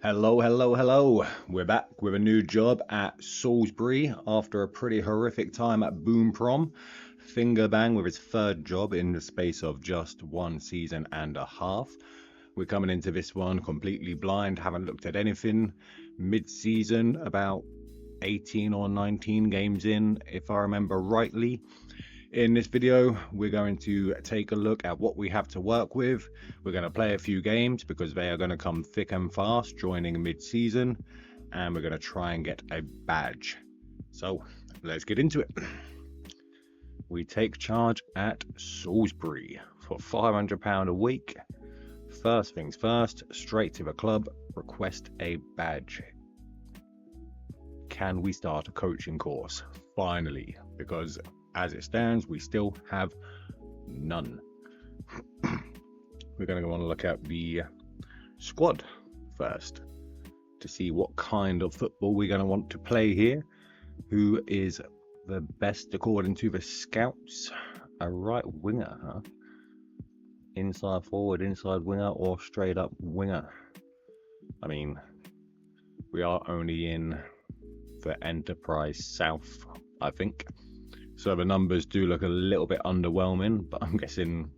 Hello, hello, hello. We're back with a new job at Salisbury after a pretty horrific time at Boom Prom. Finger bang with his third job in the space of just 1.5 seasons. We're coming into this one completely blind, haven't looked at anything. Mid-season, about 18 or 19 games in, if I remember rightly. In this video, we're going to take a look at what we have to work with. We're going to play a few games because they are going to come thick and fast, joining mid-season, and we're going to try and get a badge. So let's get into it. We take charge at Salisbury for £500 a week. First things first, straight to the club, request a badge. Can we start a coaching course? Finally, because as it stands, we still have none. We're going to want to look at the squad first to see what kind of football we're going to want to play here. Who is the best according to the scouts? A right winger, huh? Inside forward, inside winger, or straight up winger? I mean, we are only in the Enterprise South, I think. So the numbers do look a little bit underwhelming, but I'm guessing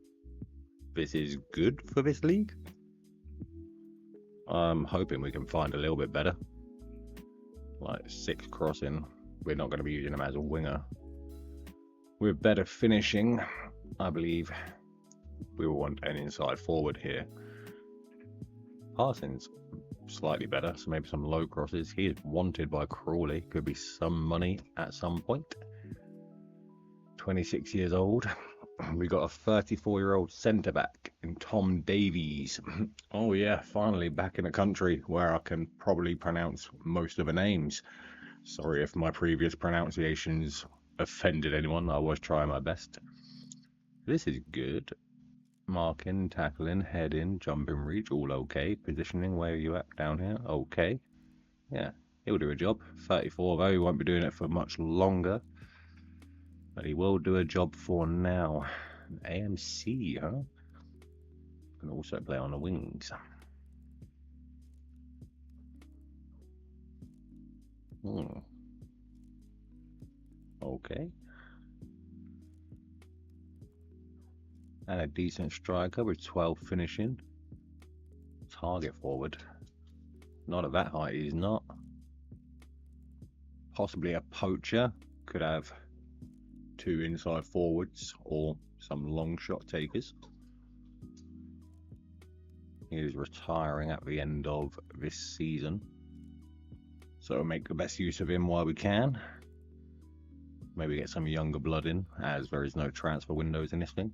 this is good for this league. I'm hoping we can find a little bit better. Like 6 crossing, we're not going to be using him as a winger. With better finishing, I believe we will want an inside forward here. Passing's slightly better, so maybe some low crosses. He is wanted by Crawley, could be some money at some point. 26 years old. We got a 34-year-old centre-back in Tom Davies. Oh yeah, finally back in a country where I can probably pronounce most of the names. Sorry if my previous pronunciations offended anyone, I was trying my best. This is good. Marking, tackling, heading, jumping reach, all okay. Positioning, where are you at down here? Okay. Yeah, he'll do a job. 34 though, he won't be doing it for much longer. But he will do a job for now. AMC, huh? Can also play on the wings. Okay. And a decent striker with 12 finishing. Target forward. Not at that height, he's not. Possibly a poacher. Could have 2 inside forwards or some long shot takers. He is retiring at the end of this season, so we'll make the best use of him while we can. Maybe get some younger blood in, as there is no transfer windows in this thing.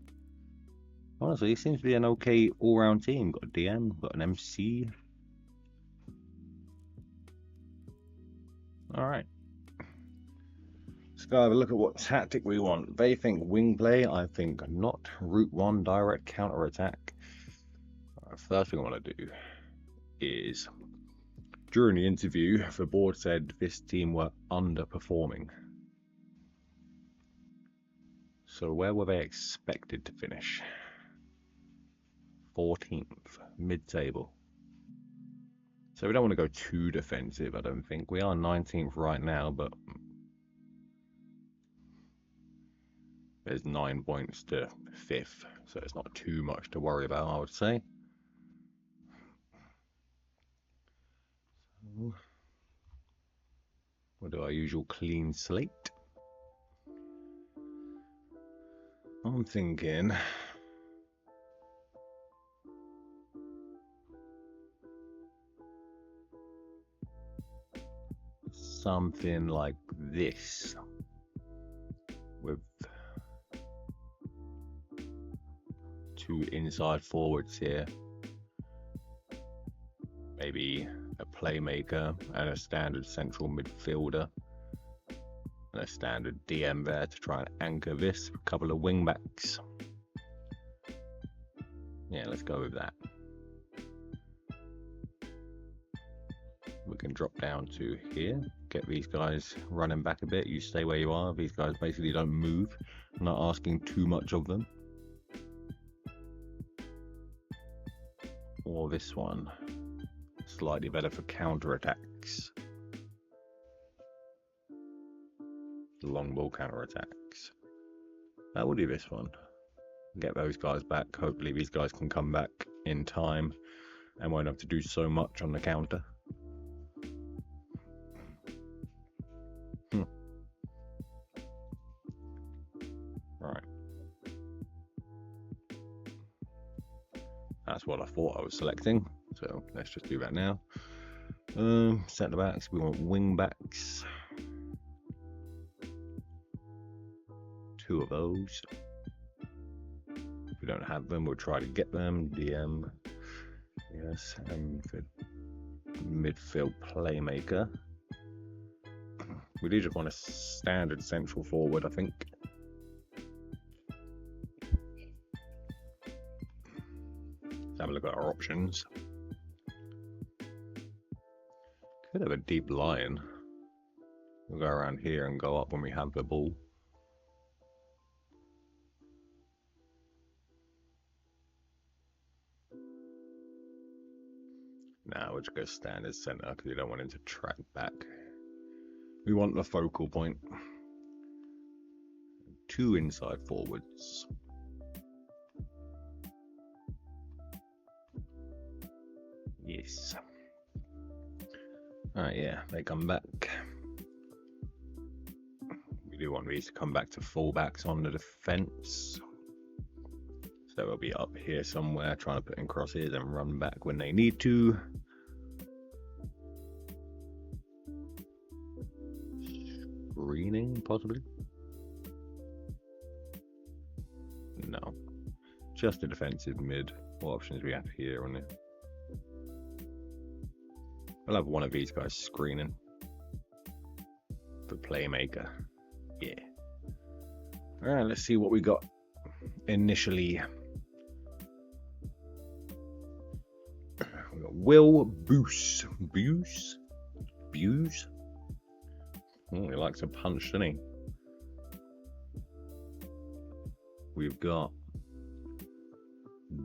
Honestly, it seems to be an okay all-round team. Got a DM, got an MC. Alright. Let's go have a look at what tactic we want. They think wing play, I think not. Route 1, direct counter-attack. First thing I want to do is, during the interview, the board said this team were underperforming. So where were they expected to finish? 14th, mid-table. So we don't want to go too defensive, I don't think. We are 19th right now, but there's 9 points to 5th, so it's not too much to worry about, I would say. We'll do our usual clean slate. I'm thinking something like this, with 2 inside forwards here, maybe a playmaker and a standard central midfielder, and a standard DM there to try and anchor this. A couple of wing backs. Yeah, let's go with that. We can drop down to here, get these guys running back a bit. You stay where you are. These guys basically don't move. I'm not asking too much of them. Or this one. slightly better for counter-attacks. Long ball counter-attacks. We'll do this one. Get those guys back. Hopefully these guys can come back in time and won't have to do so much on the counter. Right. That's what I thought I was selecting. So let's just do that now. Centre backs, we want wing backs. 2 of those. If we don't have them, we'll try to get them. DM. Yes, and for midfield playmaker. We do just want a standard central forward, I think. Let's have a look at our options. Could have a deep line. We'll go around here and go up when we have the ball. Now we'll just go standard centre because we don't want him to track back. We want the focal point. 2 inside forwards. Yes. Alright, yeah, they come back. We do want these to come back to fullbacks on the defence. So we'll be up here somewhere trying to put in crosses and run back when they need to. Screening, possibly? No. Just a defensive mid. What options we have here on it? We'll have one of these guys screening. For playmaker. Yeah. Alright, let's see what we got initially. We got Will Boos. Boos? Buse? Oh, he likes a punch, doesn't he? We've got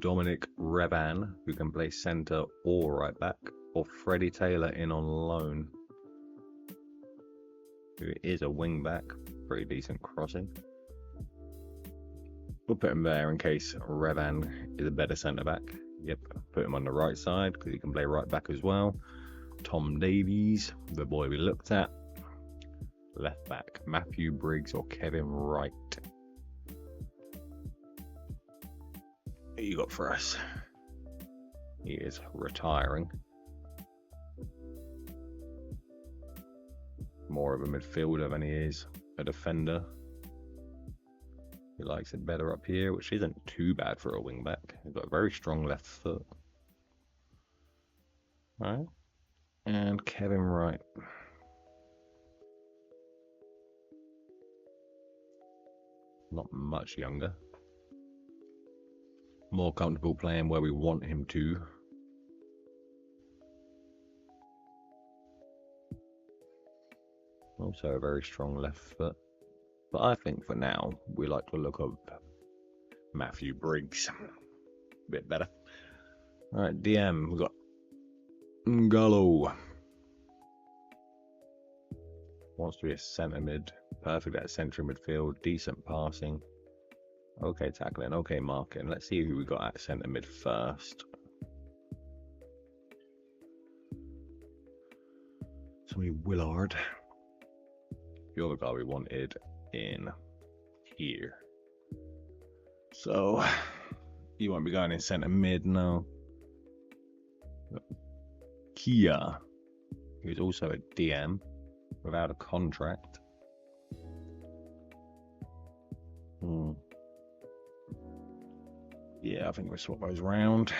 Dominic Revan, who can play centre or right back, or Freddie Taylor in on loan, who is a wing back. Pretty decent crossing. We'll put him there in case Revan is a better centre back. Yep, put him on the right side because he can play right back as well. Tom Davies, the boy we looked at. Left back, Matthew Briggs or Kevin Wright. Who you got for us? He is retiring. More of a midfielder than he is a defender. He likes it better up here, which isn't too bad for a wing back. He's got a very strong left foot. Alright. And Kevin Wright. Not much younger. More comfortable playing where we want him to. Also a very strong left foot. But I think for now, we like the look of Matthew Briggs. A bit better. Alright, DM, we've got Ngalo. Wants to be a centre mid. Perfect at central midfield. Decent passing. Okay tackling. Okay marking. Let's see who we got at centre mid first. Somebody Willard. The other guy we wanted in here. So you won't be going in centre mid now. Kia, who's also a DM without a contract. Yeah, I think we'll swap those round.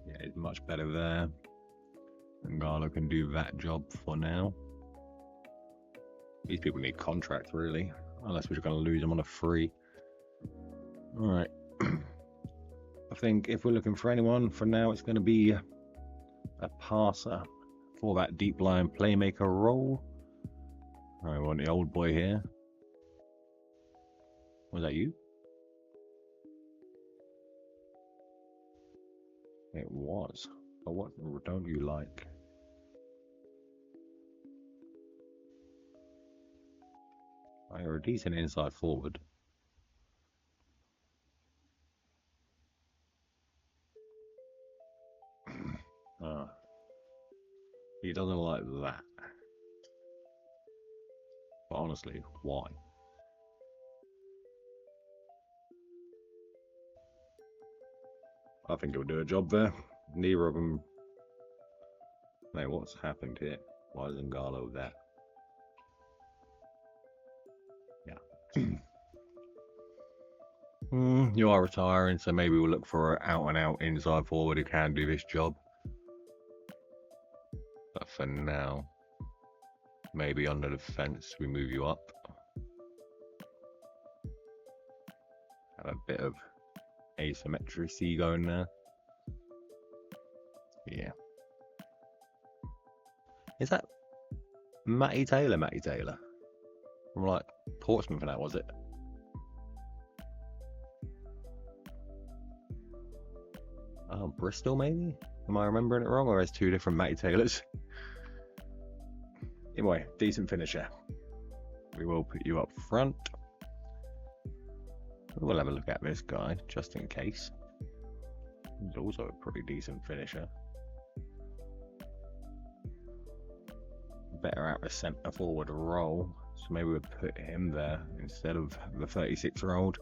Yeah, it's much better there. And Ngalo can do that job for now. These people need contracts, really. Unless we're just going to lose them on a free. Alright. I think if we're looking for anyone, for now it's going to be a passer for that deep line playmaker role. Alright, we want the old boy here. Was that you? It was. But what don't you like? Oh, you're a decent inside forward. He doesn't like that. But honestly, why? I think he'll do a job there. Neither of them. Mate, what's happened here? Why isn't Garlo there? Yeah. You are retiring, so maybe we'll look for an out-and-out inside forward who can do this job. But for now, maybe under the fence we move you up. Have a bit of asymmetry going there. Yeah. Is that Matty Taylor? From like Portsmouth and that, was it? Oh, Bristol maybe? Am I remembering it wrong, or is two different Matty Taylors? Anyway, decent finisher. We will put you up front. We'll have a look at this guy, just in case. He's also a pretty decent finisher. Better at the centre forward role, so maybe we'll put him there instead of the 36-year-old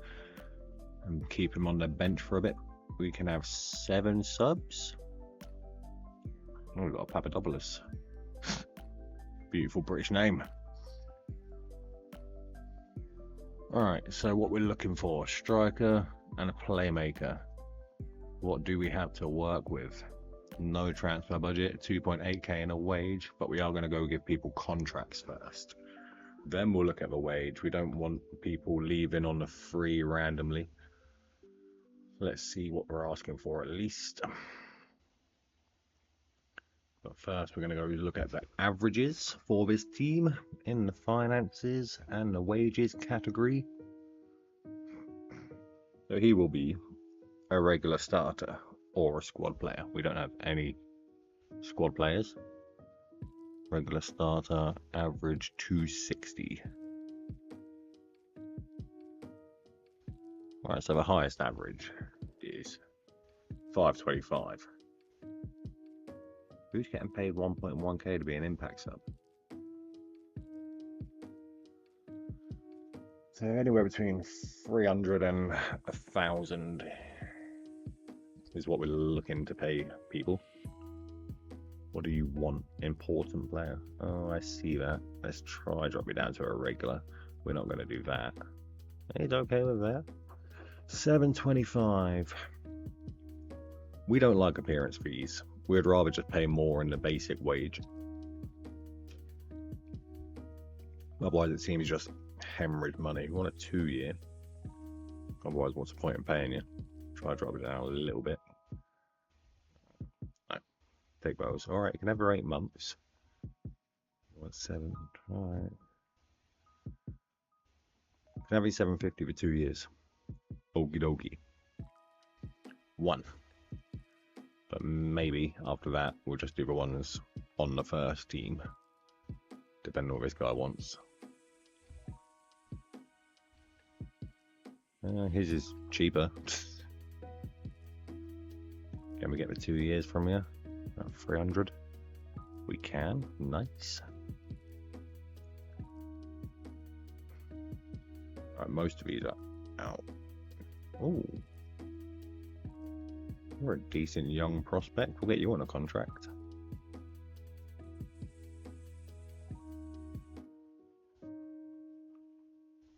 and keep him on the bench for a bit. We can have 7 subs. Oh, we've got a Papadopoulos. Beautiful British name. Alright, so what we're looking for, striker and a playmaker. What do we have to work with? No transfer budget, 2.8k in a wage, but we are going to go give people contracts first. Then we'll look at the wage. We don't want people leaving on the free randomly. Let's see what we're asking for at least. But first we're going to go look at the averages for this team in the finances and the wages category. So he will be a regular starter or a squad player. We don't have any squad players. Regular starter, average 260. Alright, so the highest average is 525. Who's getting paid 1.1k to be an impact sub? So anywhere between 300 and 1,000 is what we're looking to pay people. What do you want? Important player. Oh, I see that. Let's try drop it down to a regular. We're not going to do that. He's okay with that. 725. We don't like appearance fees. We'd rather just pay more in the basic wage. Otherwise it seems just hemorrhage money. We want a 2-year. Otherwise what's the point in paying you? Try to drop it down a little bit. No. Take those. Alright, you can have her 8 months. 7, alright. You can have you 750 for 2 years. Okie dokie. 1. But maybe after that we'll just do the ones on the first team, depending on what this guy wants. His is cheaper. Can we get the 2 years from you? 300. We can. Nice. Alright, most of these are out. Oh. You're a decent young prospect. We'll get you on a contract.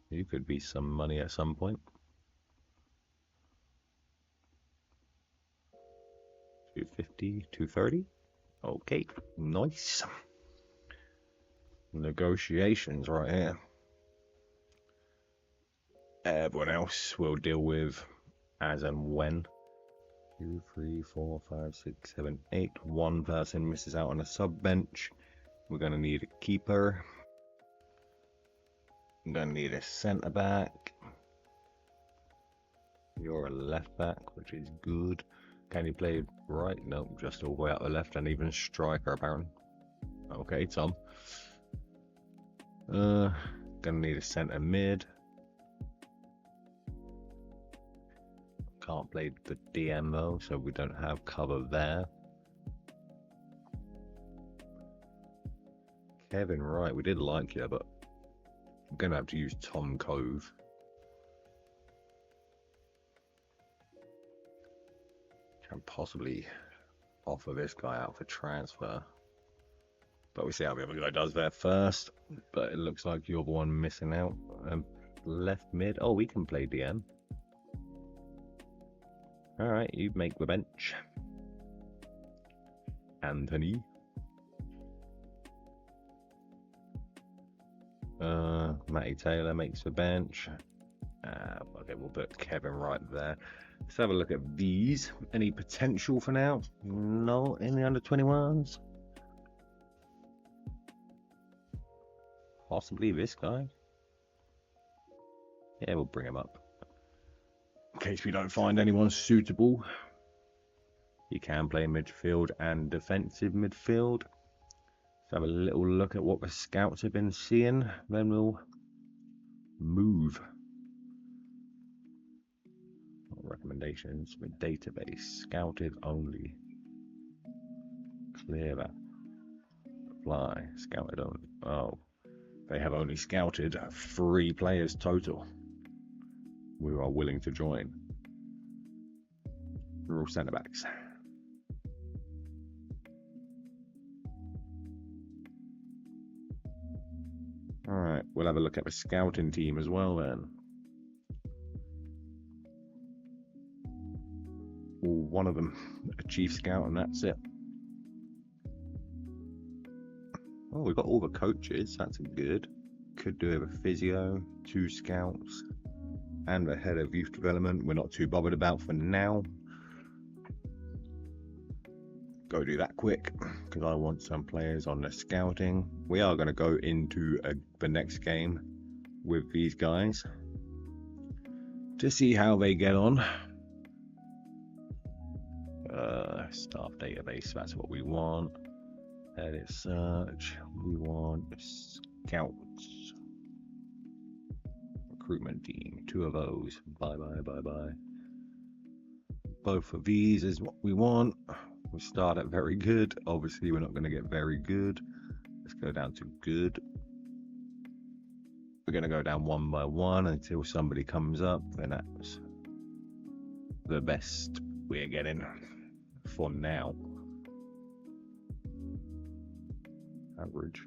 You could be some money at some point. 250, 230. Okay, nice. Negotiations right here. Everyone else we'll deal with as and when. 2, 3, 4, 5, 6, 7, 8. One person misses out on a sub bench. We're going to need a keeper. I'm going to need a centre back. You're a left back, which is good. Can you play right? No, just all the way up the left, and even striker apparently. Okay, Tom. Gonna need a centre mid. Can't play the DM though, so we don't have cover there. Kevin Wright, we did like you, but I'm gonna have to use Tom Cove. Can possibly offer this guy out for transfer, but we see how the other guy does there first. But it looks like you're the one missing out. Left mid. Oh, we can play DM. All right, you make the bench. Anthony. Matty Taylor makes the bench. Okay, we'll put Kevin right there. Let's have a look at these. Any potential for now? No, in the under 21s. Possibly this guy. Yeah, we'll bring him up. In case we don't find anyone suitable. You can play midfield and defensive midfield. Let's have a little look at what the scouts have been seeing. Then we'll move. Recommendations for database. Scouted only. Clear that. Apply. Scouted only. Oh. They have only scouted 3 players total who are willing to join. They're all centre backs. Alright, we'll have a look at the scouting team as well then. One of them a chief scout, and that's it. Oh, we've got all the coaches. That's good. Could do with a physio, 2 scouts, and the head of youth development. We're not too bothered about for now. Go do that quick because I want some players on the scouting. We are going to go into the next game with these guys to see how they get on. Staff database, that's what we want. Edit search, we want scouts. Recruitment team, 2 of those. Bye. Both of these is what we want. We start at very good. Obviously, we're not going to get very good. Let's go down to good. We're going to go down one by one until somebody comes up, and that's the best we're getting for now. Average.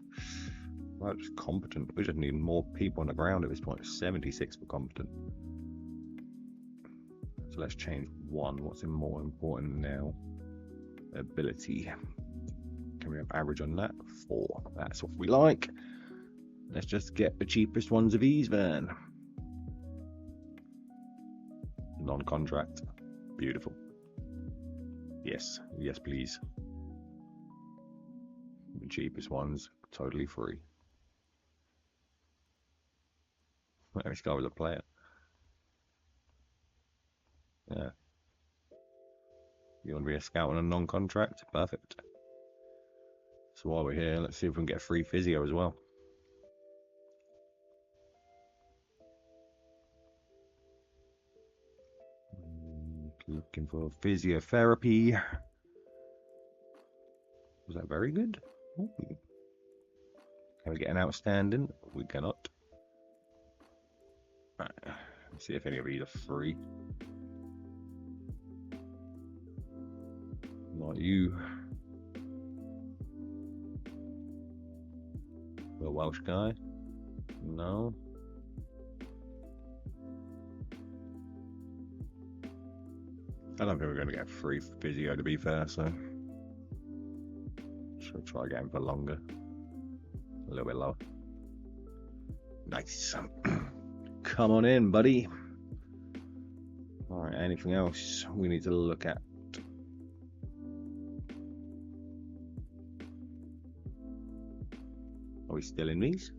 Well, just competent. We just need more people on the ground at this point. 76 for competent. So let's change 1. What's more important now? Ability. Can we have average on that? 4. That's what we like. Let's just get the cheapest ones of these then. Non-contract. Beautiful. Yes, please. The cheapest ones, totally free. This guy was a player. Yeah. You want to be a scout on a non-contract? Perfect. So while we're here, let's see if we can get a free physio as well. Looking for physiotherapy. Was that very good? Ooh. Can we get an outstanding? We cannot. Right. Let's see if any of these are free. Not you. The Welsh guy? No. I don't think we're going to get free physio, to be fair, so should try again for longer. A little bit lower. Nice. Come on in, buddy. Alright, anything else we need to look at? Are we still in these?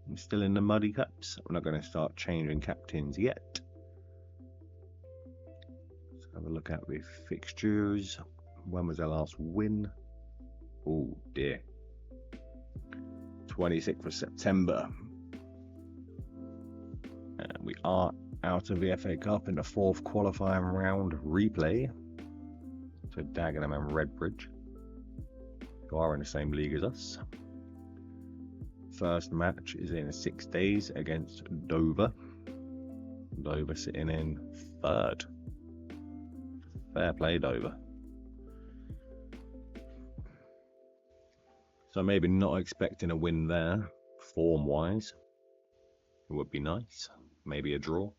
I'm still in the muddy cups. I'm not going to start changing captains yet. Let's have a look look at the fixtures. When was our last win? Oh dear. 26th of September. And we are out of the FA Cup in the 4th qualifying round replay. So Dagenham and Redbridge, who are in the same league as us. First match is in 6 days against Dover. Dover sitting in 3rd. Fair play, Dover. So maybe not expecting a win there, form-wise. It would be nice. Maybe a draw.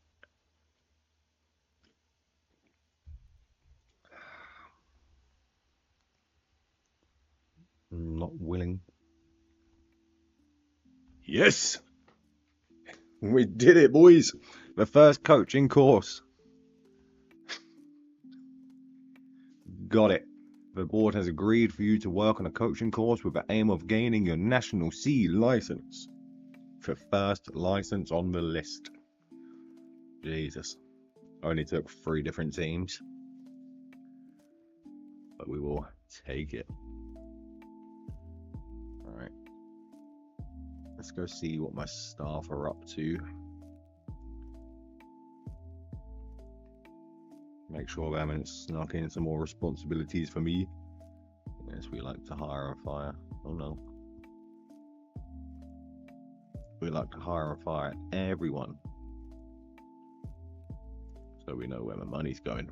Not willing. Yes! We did it, boys! The first coaching course. Got it. The board has agreed for you to work on a coaching course with the aim of gaining your National C license. For first license on the list. Jesus. Only took 3 different teams. But we will take it. Alright. Let's go see what my staff are up to. Make sure they haven't snuck in some more responsibilities for me. Yes, we like to hire and fire. Oh no. We like to hire and fire everyone. So we know where the money's going.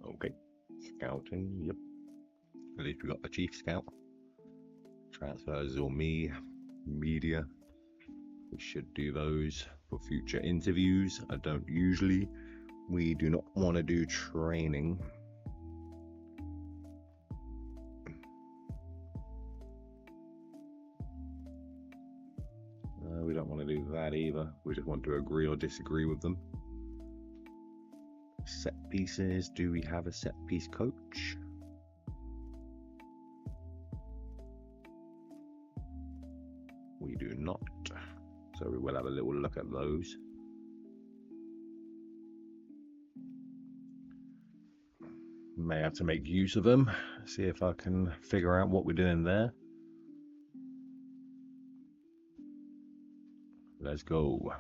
Okay. Scouting, yep. At least we got the chief scout. Transfers or me. Media. We should do those for future interviews. I don't usually. We do not want to do training. We don't want to do that either. We just want to agree or disagree with them. Set pieces. Do we have a set piece coach? We do not. So we will have a little look at those. May have to make use of them. See if I can figure out what we're doing there. Let's go.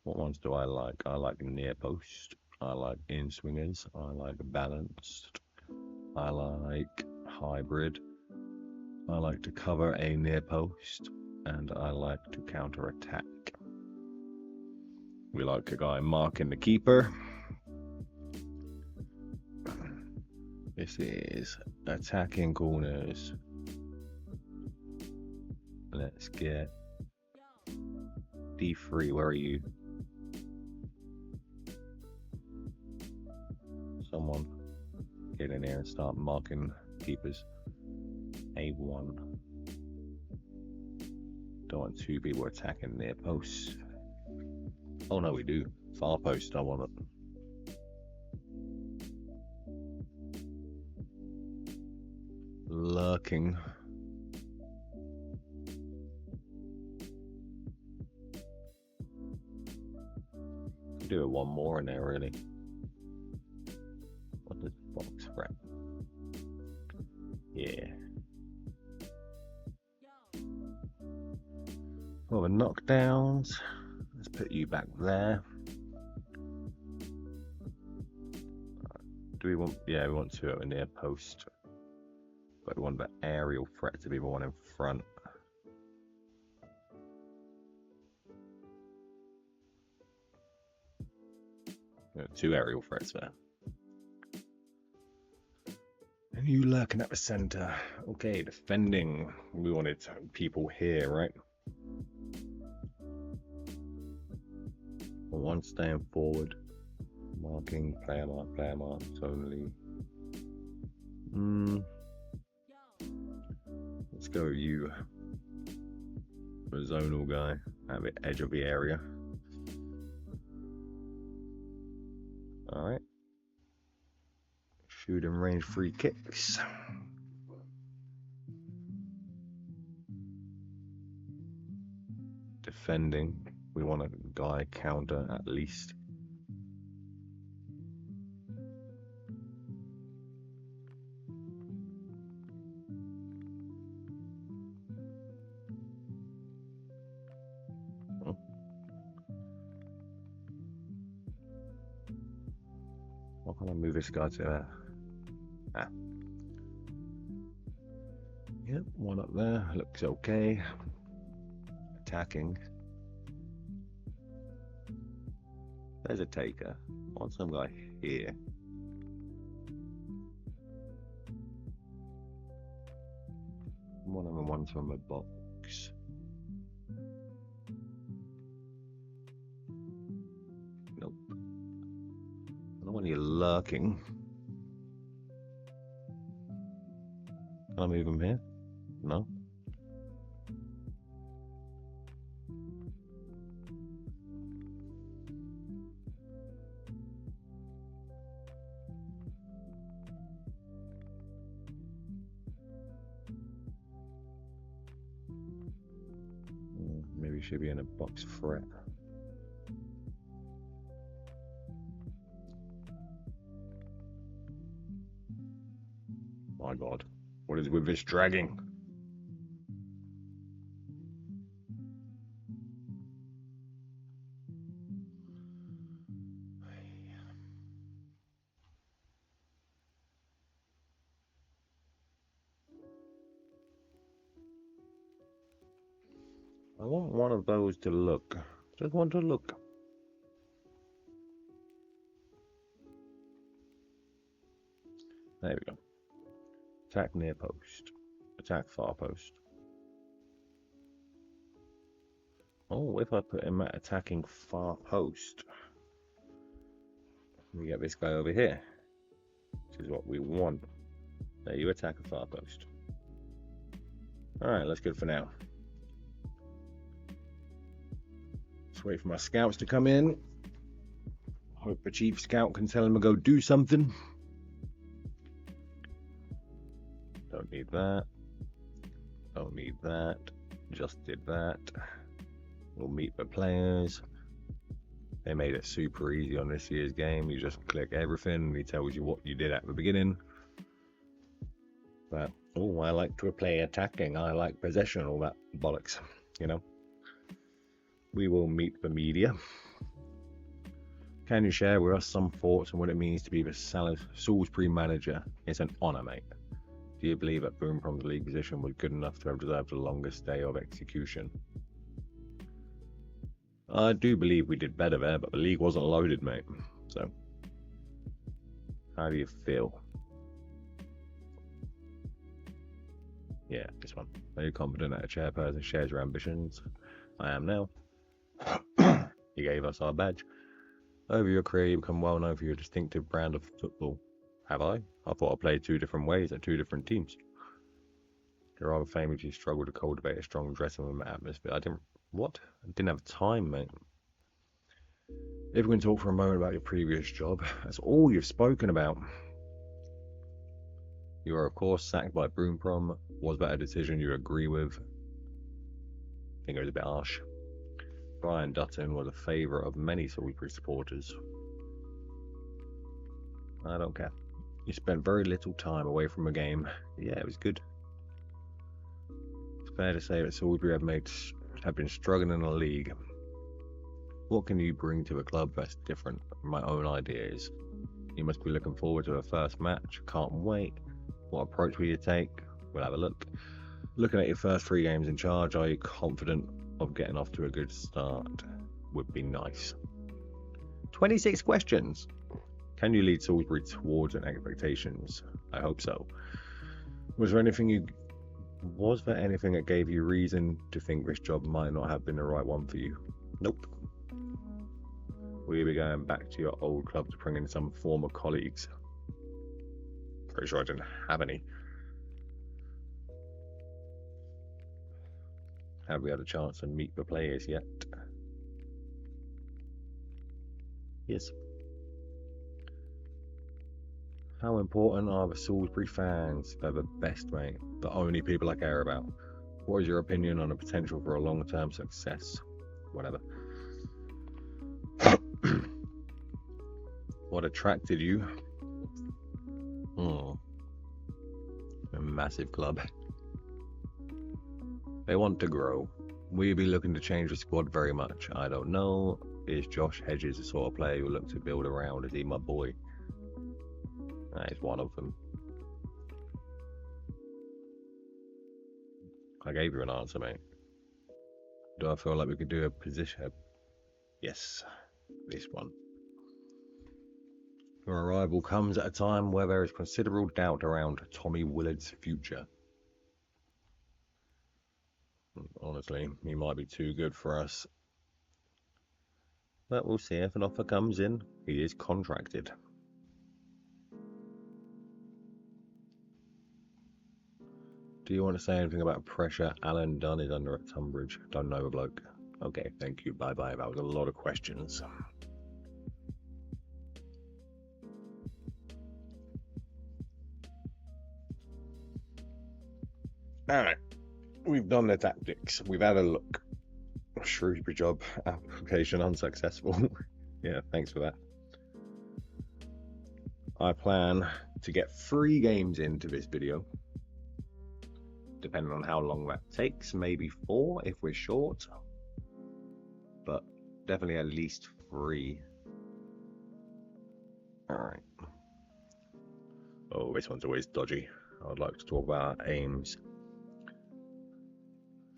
What ones do I like? I like near post. I like in swingers. I like balanced. I like hybrid. I like to cover a near post. And I like to counter attack. We like a guy marking the keeper. This is attacking corners. Let's get D3, where are you? Someone get in here and start marking keepers. A1. Don't want 2 people attacking near posts. Oh no, we do. Far post, I want it. Lurking. Do it one more in there, really. What does box rep? Yeah. Well, the knockdowns. Let's put you back there. Do we want? Yeah, we want 2 at the near post. But we want the aerial threat to be the one in front. We have 2 aerial threats there. And you lurking at the center. Okay, defending. We wanted people here, right? One staying forward. Marking, player marks only. Let's go with you. The zonal guy at the edge of the area. Alright. Shooting range free kicks. defending. We want a guy counter at least. Why can't I move this guy to there? Yep, one up there. Looks okay. Attacking. There's a taker. I want some guy here. One of them, one from a box. Nope. I don't want you lurking. Can I move him here? No. Maybe he should be in a box threat. My God, what is with this dragging? I want one of those to look. Just want to look. There we go. Attack near post. Attack far post. Oh, if I put him at attacking far post, we get this guy over here, which is what we want. There, you attack a far post. Alright, that's good for now. Let's wait for my scouts to come in. Hope the chief scout can tell him to go do something. Don't need that. Don't need that. Just did that. We'll meet the players. They made it super easy on this year's game. You just click everything and he tells you what you did at the beginning. But, oh, I like to play attacking. I like possession, all that bollocks, you know. We will meet the media. Can you share with us some thoughts on what it means to be the Salisbury manager? It's an honour, mate. Do you believe that Boom Prom's league position was good enough to have deserved the longest day of execution? I do believe we did better there, but the league wasn't loaded, mate. So, how do you feel? Yeah, this one. Are you confident that a chairperson shares your ambitions? I am now. You gave us our badge. Over your career, you become well known for your distinctive brand of football. Have I? I thought I played two different ways at two different teams. You're rather famous you struggled to cultivate a strong dressing room atmosphere. I didn't have time, mate. If we can talk for a moment about your previous job, that's all you've spoken about. You were, of course, sacked by Boom Prom. Was that a decision you agree with? I think it was a bit harsh. Brian Dutton was a favourite of many Salisbury supporters. I don't care. You spent very little time away from a game. Yeah, it was good. It's fair to say that Salisbury have been struggling in the league. What can you bring to a club that's different from my own ideas? You must be looking forward to the first match. Can't wait. What approach will you take? We'll have a look. Looking at your first 3 games in charge, are you confident of getting off to a good start? Would be nice. 26 questions. Can you lead Salisbury towards an expectations? I hope so. Was there anything that gave you reason to think this job might not have been the right one for you? Nope. Will you be going back to your old club to bring in some former colleagues? Pretty sure I didn't have any. Have we had a chance to meet the players yet? Yes. How important are the Salisbury fans? They're the best, mate. The only people I care about. What is your opinion on the potential for a long-term success? whatever. What attracted you? A massive club. They want to grow. Will you be looking to change the squad very much? I don't know. Is Josh Hedges the sort of player you look to build around? Is he my boy? That is one of them. I gave you an answer, mate. Do I feel like we could do a position? Yes, this one. Your arrival comes at a time where there is considerable doubt around Tommy Willard's future. Honestly, he might be too good for us. But we'll see if an offer comes in. He is contracted. Do you want to say anything about pressure Alan Dunn is under at Tunbridge? Don't know the bloke. Okay, thank you. Bye-bye. That was a lot of questions. Alright. We've done the tactics. We've had a look. Shrewsbury job application unsuccessful. Yeah, thanks for that. I plan to get 3 games into this video. Depending on how long that takes, maybe 4 if we're short. But definitely at least 3. Alright. Oh, this one's always dodgy. I'd like to talk about aims.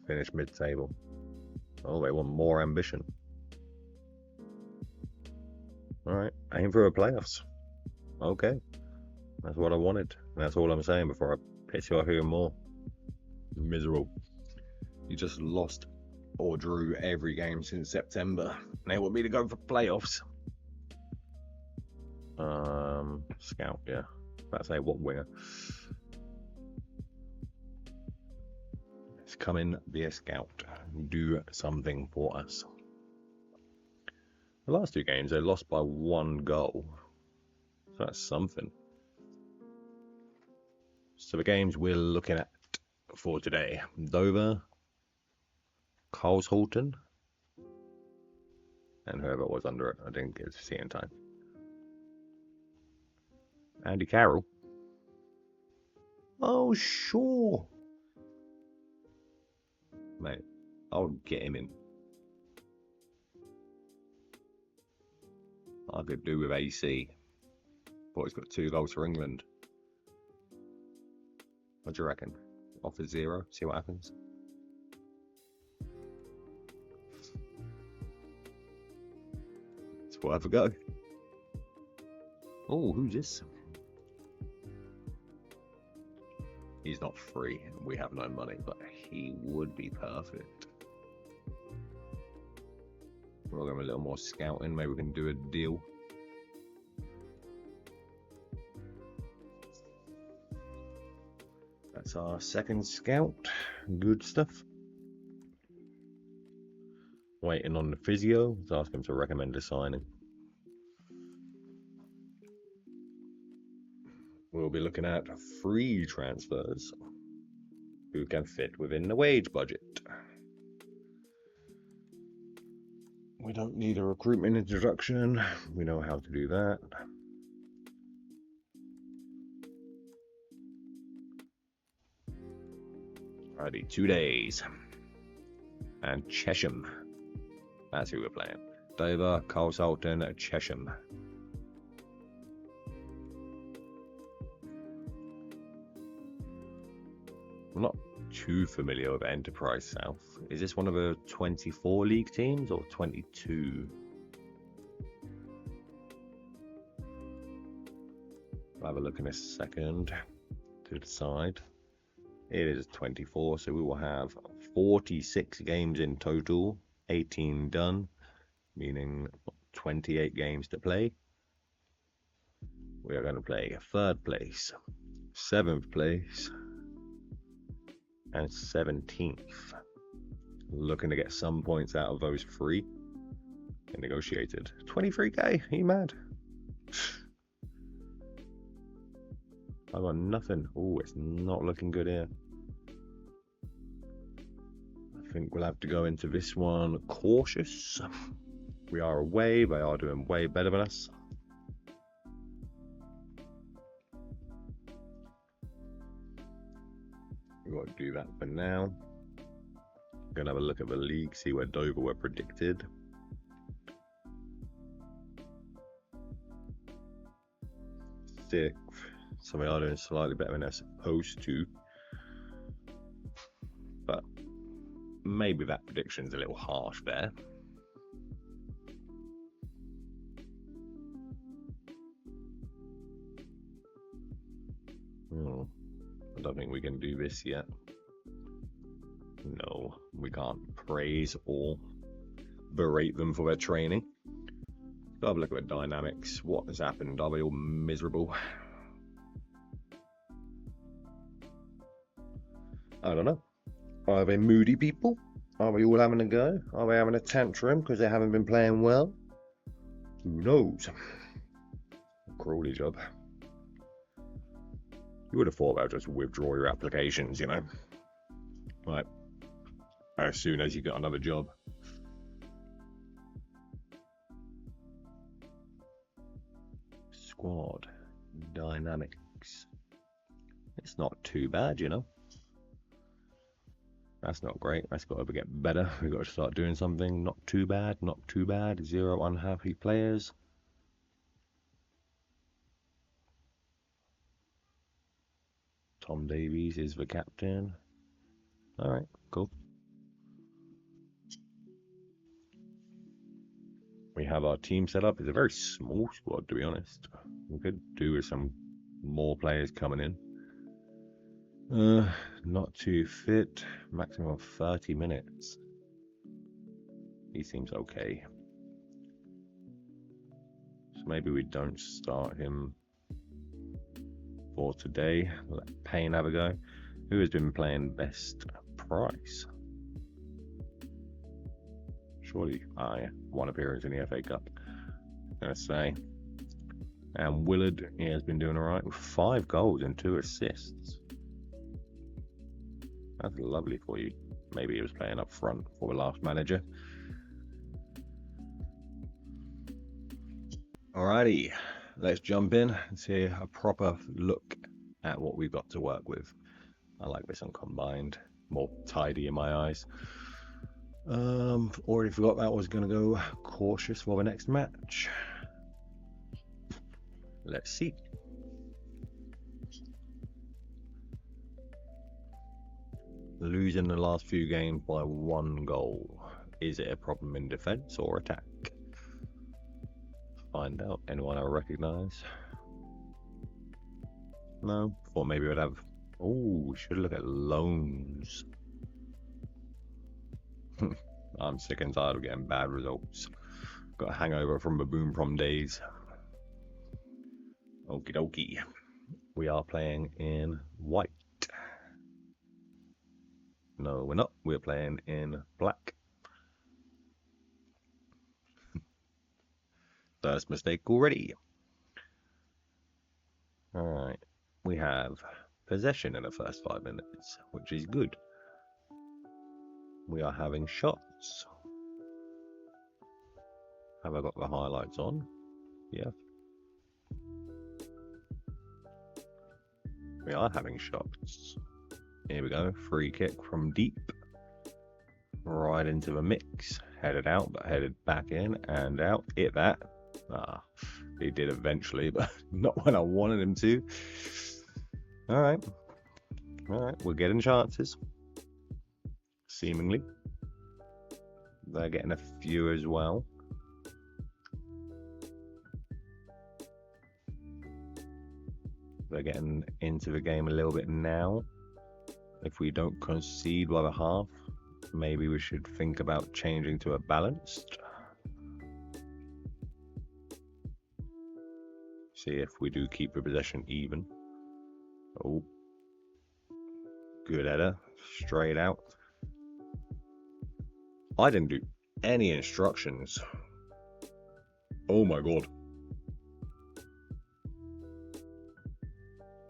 Finish mid-table. Oh, they want more ambition. Alright, aim for the playoffs. Okay. That's what I wanted. That's all I'm saying before I piss you off even more. Miserable. You just lost or drew every game since September. They want me to go for playoffs. Scout, yeah. About to say what winger. Let's come in, be a scout. Do something for us. The last 2 games they lost by 1 goal. So that's something. So the games we're looking at for today: Dover, Carlshalton, and whoever was under it. I didn't get to see in time. Andy Carroll. Oh, sure. Mate, I'll get him in. I could do with AC. But he's got 2 goals for England. What do you reckon? Offer 0, see what happens. Let's have a go. Oh, who's this? He's not free. We have no money, but he would be perfect. We'll give him a little more scouting. Maybe we can do a deal. That's our second scout. Good stuff. Waiting on the physio. Let's ask him to recommend a signing. We'll be looking at free transfers who can fit within the wage budget. We don't need a recruitment introduction. We know how to do that. Alrighty, 2 days. And Chesham. That's who we're playing. Dover, Carlshalton, Chesham. I'm not too familiar with Enterprise South. Is this one of the 24 league teams or 22? I'll have a look in a second to decide. It is 24, so we will have 46 games in total, 18 done, meaning 28 games to play. We are going to play 3rd place, 7th place, and 17th. Looking to get some points out of those 3 and negotiated. 23k, are you mad? I got nothing. Oh, it's not looking good here. think we'll have to go into this one cautious. We are away. They are doing way better than us. We've got to do that for now. Going to have a look at the league, see where Dover were predicted. Sixth. So they are doing slightly better than they're supposed to. But maybe that prediction's a little harsh there. I don't think we can do this yet. No, we can't praise or berate them for their training. Let's have a look at the dynamics. What has happened? Are they all miserable? I don't know. Are they moody people? Are they all having a go? Are they having a tantrum because they haven't been playing well? Who knows? Crawley job. You would have thought about just withdraw your applications, you know. Like, as soon as you get another job. Squad dynamics. It's not too bad, you know. That's not great. That's got to get better. We've got to start doing something. Not too bad. Not too bad. 0 unhappy players. Tom Davies is the captain. Alright, cool. We have our team set up. It's a very small squad, to be honest. We could do with some more players coming in. Not too fit. Maximum of 30 minutes. He seems okay. So maybe we don't start him for today. Let Payne have a go. Who has been playing best? Price. Surely, yeah, one appearance in the FA Cup. I'm gonna say. And Willard, he has been doing alright with 5 goals and 2 assists. That's lovely for you. Maybe he was playing up front for the last manager. Alrighty, let's jump in and see a proper look at what we've got to work with. I like this one combined, more tidy in my eyes. Already forgot that I was going to go cautious for the next match. Let's see. Losing the last few games by 1 goal. Is it a problem in defence or attack? Find out. Anyone I recognise? No? Thought maybe we'd have... Oh, we should look at loans. I'm sick and tired of getting bad results. Got a hangover from the Boom Prom days. Okie dokie. We are playing in white. No, we're not. We're playing in black. First mistake already. Alright. We have possession in the first 5 minutes, which is good. We are having shots. Have I got the highlights on? Yeah. We are having shots. Here we go. Free kick from deep. Right into the mix. Headed out, but headed back in and out. Hit that. He did eventually, but not when I wanted him to. Alright. Alright, we're getting chances. Seemingly. They're getting a few as well. They're getting into the game a little bit now. If we don't concede by the half, maybe we should think about changing to a balanced. See if we do keep the possession even. Oh. Good header. Straight out. I didn't do any instructions. Oh my god.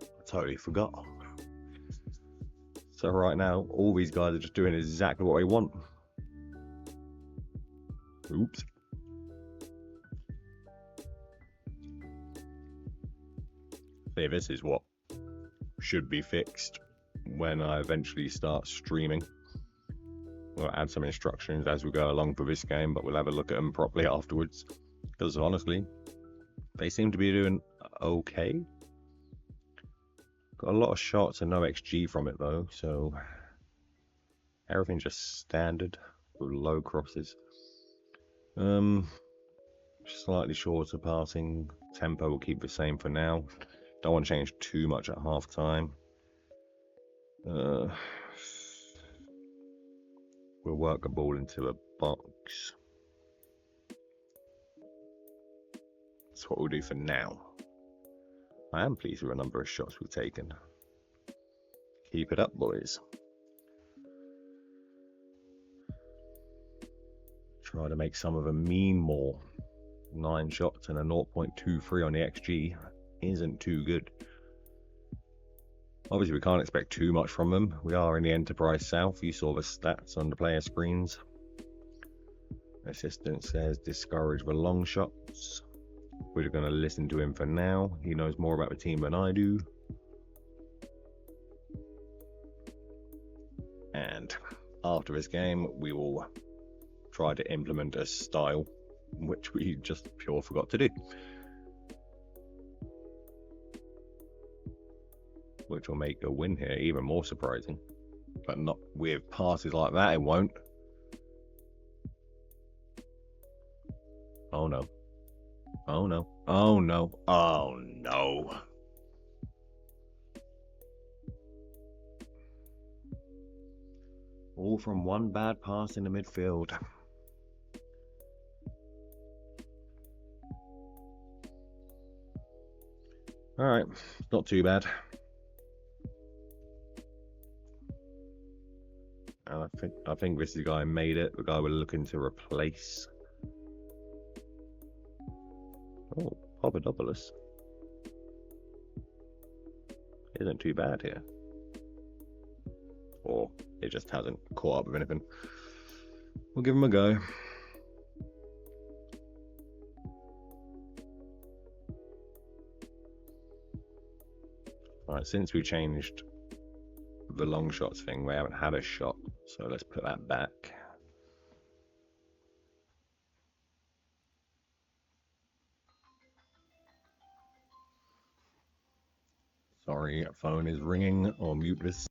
I totally forgot. So right now, all these guys are just doing exactly what they want. Oops. See, this is what should be fixed when I eventually start streaming. We'll add some instructions as we go along for this game, but we'll have a look at them properly afterwards. Because honestly, they seem to be doing okay. Got a lot of shots and no XG from it though, so everything's just standard with low crosses. Slightly shorter passing tempo will keep the same for now. Don't want to change too much at half time. We'll work the ball into a box. That's what we'll do for now. I am pleased with the number of shots we've taken. Keep it up, boys. Try to make some of them mean more. 9 shots and a 0.23 on the XG isn't too good. Obviously, we can't expect too much from them. We are in the Enterprise South. You saw the stats on the player screens. Assistant says discourage the long shots. We're going to listen to him for now. He knows more about the team than I do. And after this game, we will try to implement a style which we just pure forgot to do. Which will make a win here even more surprising. But not with passes like that, it won't. Oh no. Oh no. Oh no. Oh no. All from one bad pass in the midfield. Alright, not too bad. I think this is the guy who made it, the guy we're looking to replace. Oh, Papadopoulos. Isn't too bad here. Or it just hasn't caught up with anything. We'll give him a go. Alright, since we changed the long shots thing, we haven't had a shot, so let's put that back. Sorry, phone is ringing. I'll mute this.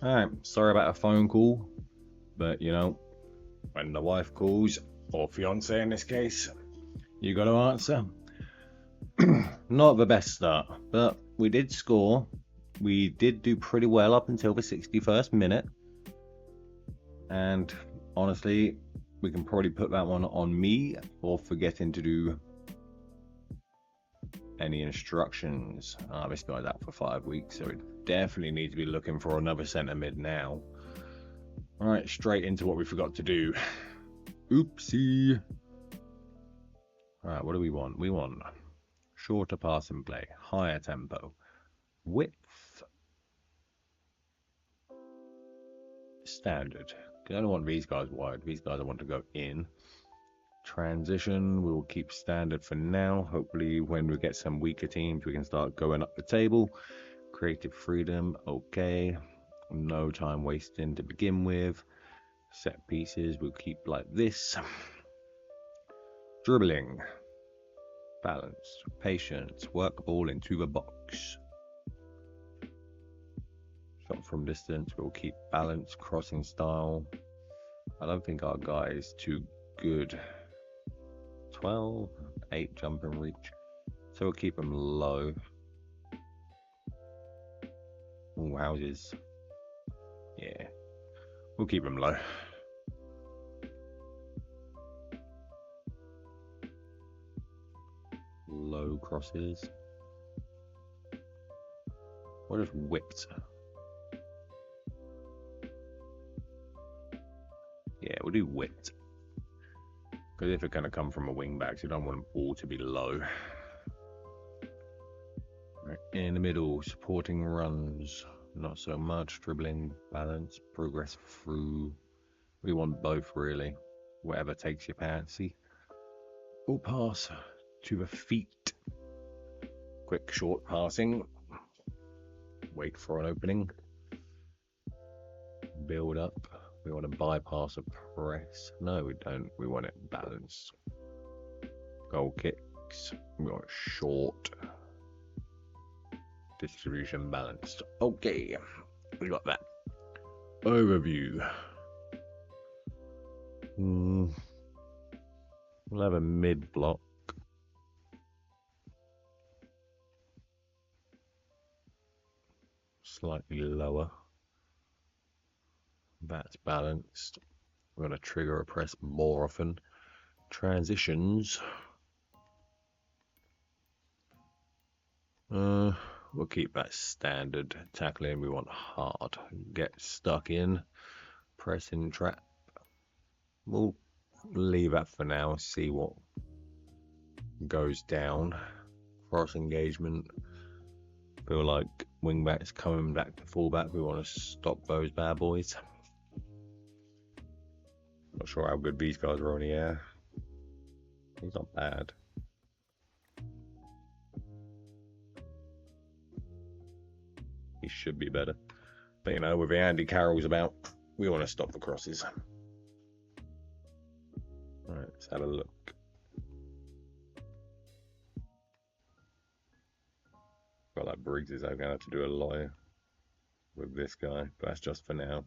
Alright, sorry about a phone call, but you know, when the wife calls, or fiance in this case, you got to answer. Not the best start, but we did score. We did do pretty well up until the 61st minute. And honestly, we can probably put that one on me for forgetting to do any instructions. This guy's out for 5 weeks, so we definitely need to be looking for another centre mid now. Alright, straight into what we forgot to do. Oopsie. Alright, what do we want? We want shorter passing play, higher tempo, width, standard. I don't want these guys wide. These guys I want to go in. Transition, we will keep standard for now. Hopefully when we get some weaker teams, we can start going up the table. Creative freedom, okay. No time wasting to begin with. Set pieces, we'll keep like this. Dribbling, balance, patience, work the ball into the box. Shot from distance, we'll keep balance, crossing style. I don't think our guy is too good. 12, 8 jump and reach, so we'll keep him low. Ooh, houses, yeah, we'll keep him low. Low crosses. What is whipped? Yeah, we'll do whipped. Because if it's going to come from a wing back, you don't want them all to be low. Right, in the middle, supporting runs. Not so much. Dribbling, balance, progress through. We want both, really. Whatever takes your fancy. Ball pass to the feet. Quick, short passing. Wait for an opening. Build up. We want to bypass a press. No, we don't. We want it balanced. Goal kicks. We want short. Distribution balanced. Okay, we got that. Overview. We'll have a mid block. Slightly lower. That's balanced. We're going to trigger a press more often. Transitions. We'll keep that standard. Tackling, we want hard. Get stuck in. Pressing trap. We'll leave that for now. See what goes down. Cross engagement. Feel like wing backs coming back to fullback. We want to stop those bad boys. Not sure how good these guys are on the air. He's not bad. He should be better. But you know, with the Andy Carroll's about, we want to stop the crosses. Alright, let's have a look. Got like Briggs is going to have to do a lot with this guy, but that's just for now.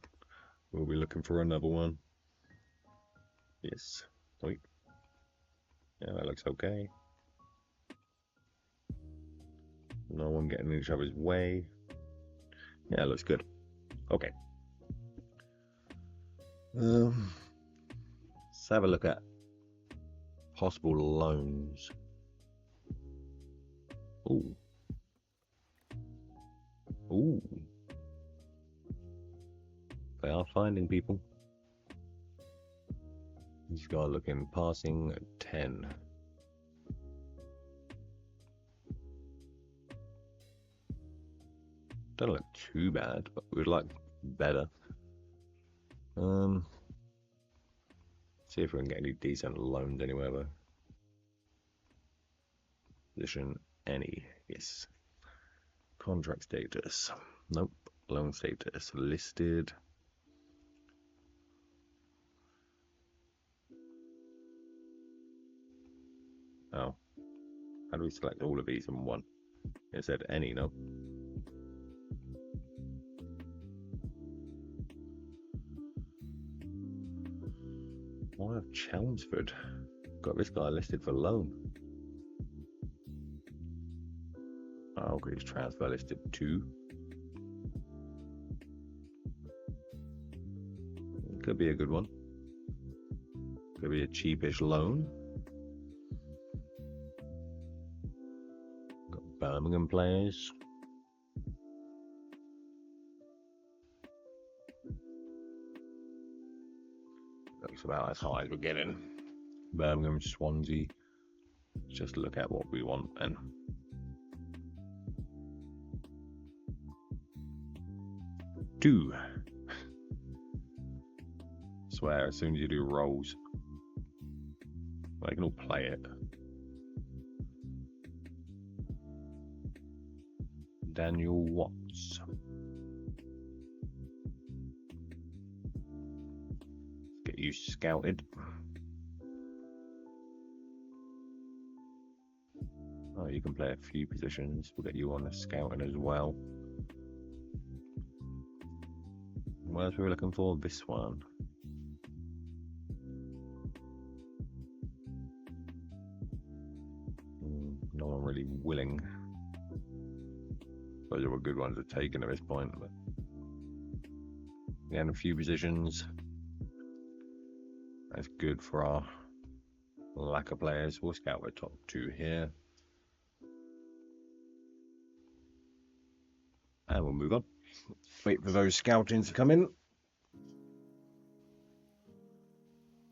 We'll be looking for another one. Yes. Wait. Yeah, that looks okay. No one getting in each other's way. Yeah, it looks good. Okay. Let's have a look at possible loans. Ooh. Ooh. They are finding people. He's got looking passing 10. Don't look too bad, but we'd like better. See if we can get any decent loans anywhere though. Position any, yes. Contract status, nope. Loan status listed. Oh, how do we select all of these in one? It said any, no? Why have Chelmsford got this guy listed for loan? Oh, okay, he's transfer listed 2. Could be a good one. Could be a cheapish loan. Got Birmingham players. Looks about as high as we're getting. Birmingham, Swansea. Just look at what we want then. Two. Swear, as soon as you do rolls, they can all play it. Daniel Watts. Let's get you scouted. Oh, you can play a few positions. We'll get you on the scouting as well. What else were we looking for? This one. No one really willing. Those are good ones to take at this point. But again, a few positions. That's good for our lack of players. We'll scout the top 2 here. And we'll move on. Wait for those scoutings to come in.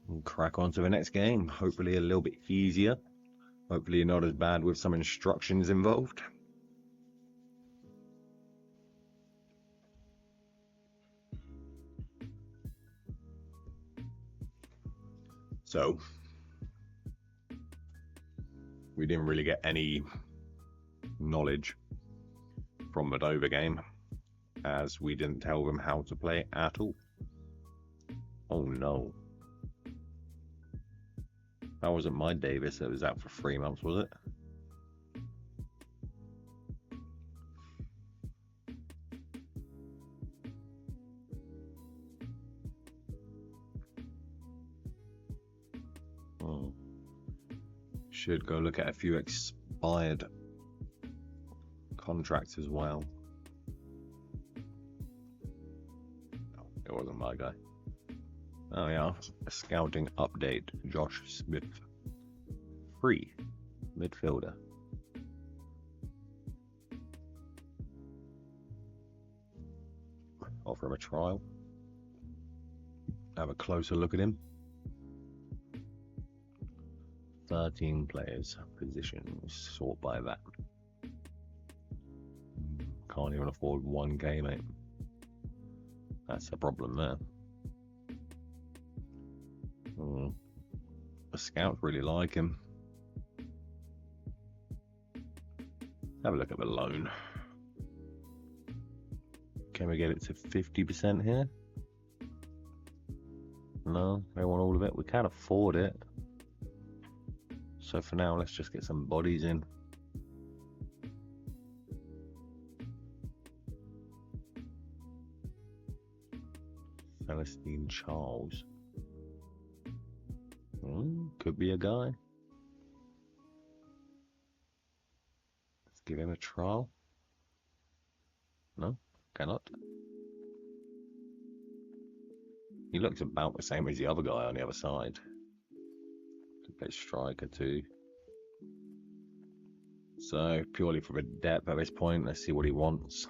We'll crack on to the next game. Hopefully a little bit easier. Hopefully not as bad with some instructions involved. So, we didn't really get any knowledge from the Dover game, as we didn't tell them how to play at all. Oh no. That wasn't my Davis that was out for 3 months, was it? Should go look at a few expired contracts as well. No, it wasn't my guy. Oh yeah, a scouting update. Josh Smith, free midfielder. Offer him a trial. Have a closer look at him. 13 players, positions, sort by that. Can't even afford 1 game, mate. That's a problem there. The scouts really like him. Have a look at the loan. Can we get it to 50% here? No, they want all of it. We can't afford it. So for now, let's just get some bodies in. Celestine Charles. Could be a guy. Let's give him a trial. No, cannot. He looks about the same as the other guy on the other side. Could play striker too. So purely for the depth at this point, let's see what he wants.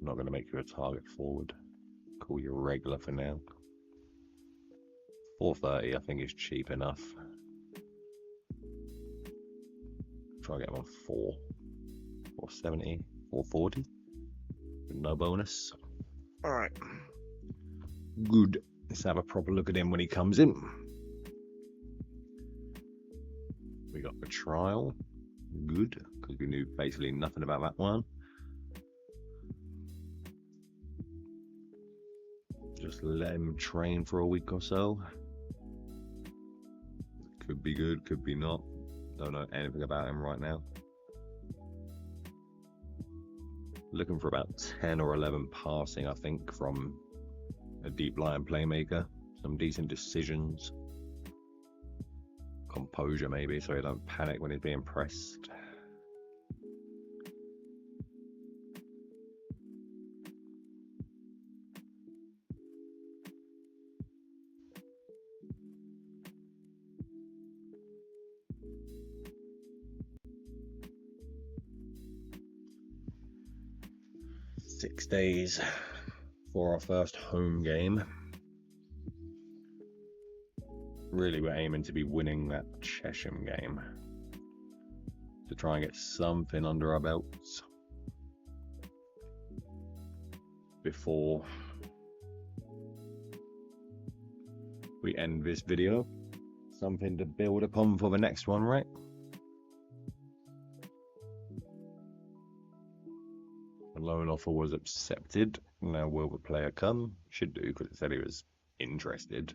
I'm not going to make you a target forward. Call you a regular for now. 430 I think is cheap enough. Try and get him on 470, 440 with no bonus. Alright. Good. Let's have a proper look at him when he comes in. We got the trial. Good, because we knew basically nothing about that one. Just let him train for a week or so. Could be good, could be not. Don't know anything about him right now. Looking for about 10 or 11 passing, I think, from a deep line playmaker. Some decent decisions. Composure maybe, so he don't panic when he's being pressed. Six days for our first home game. Really, we're aiming to be winning that Chesham game to try and get something under our belts before we end this video. Something to build upon for the next one, right? The loan offer was accepted. Now will the player come? Should do, because it said he was interested.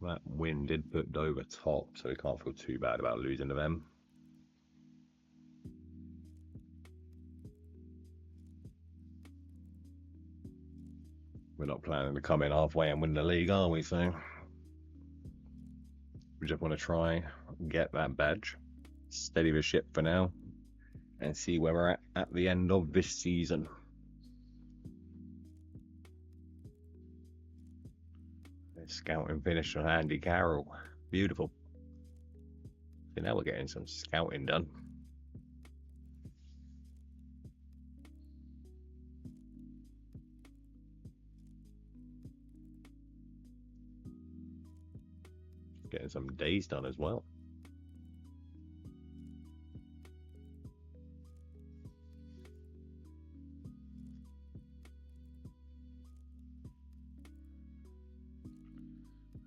That win did put Dover top, so we can't feel too bad about losing to them. We're not planning to come in halfway and win the league, are we? So we just want to try and get that badge, steady the ship for now, and see where we're at the end of this season. Scouting finish on Andy Carroll. Beautiful. So now we're getting some scouting done. Getting some days done as well.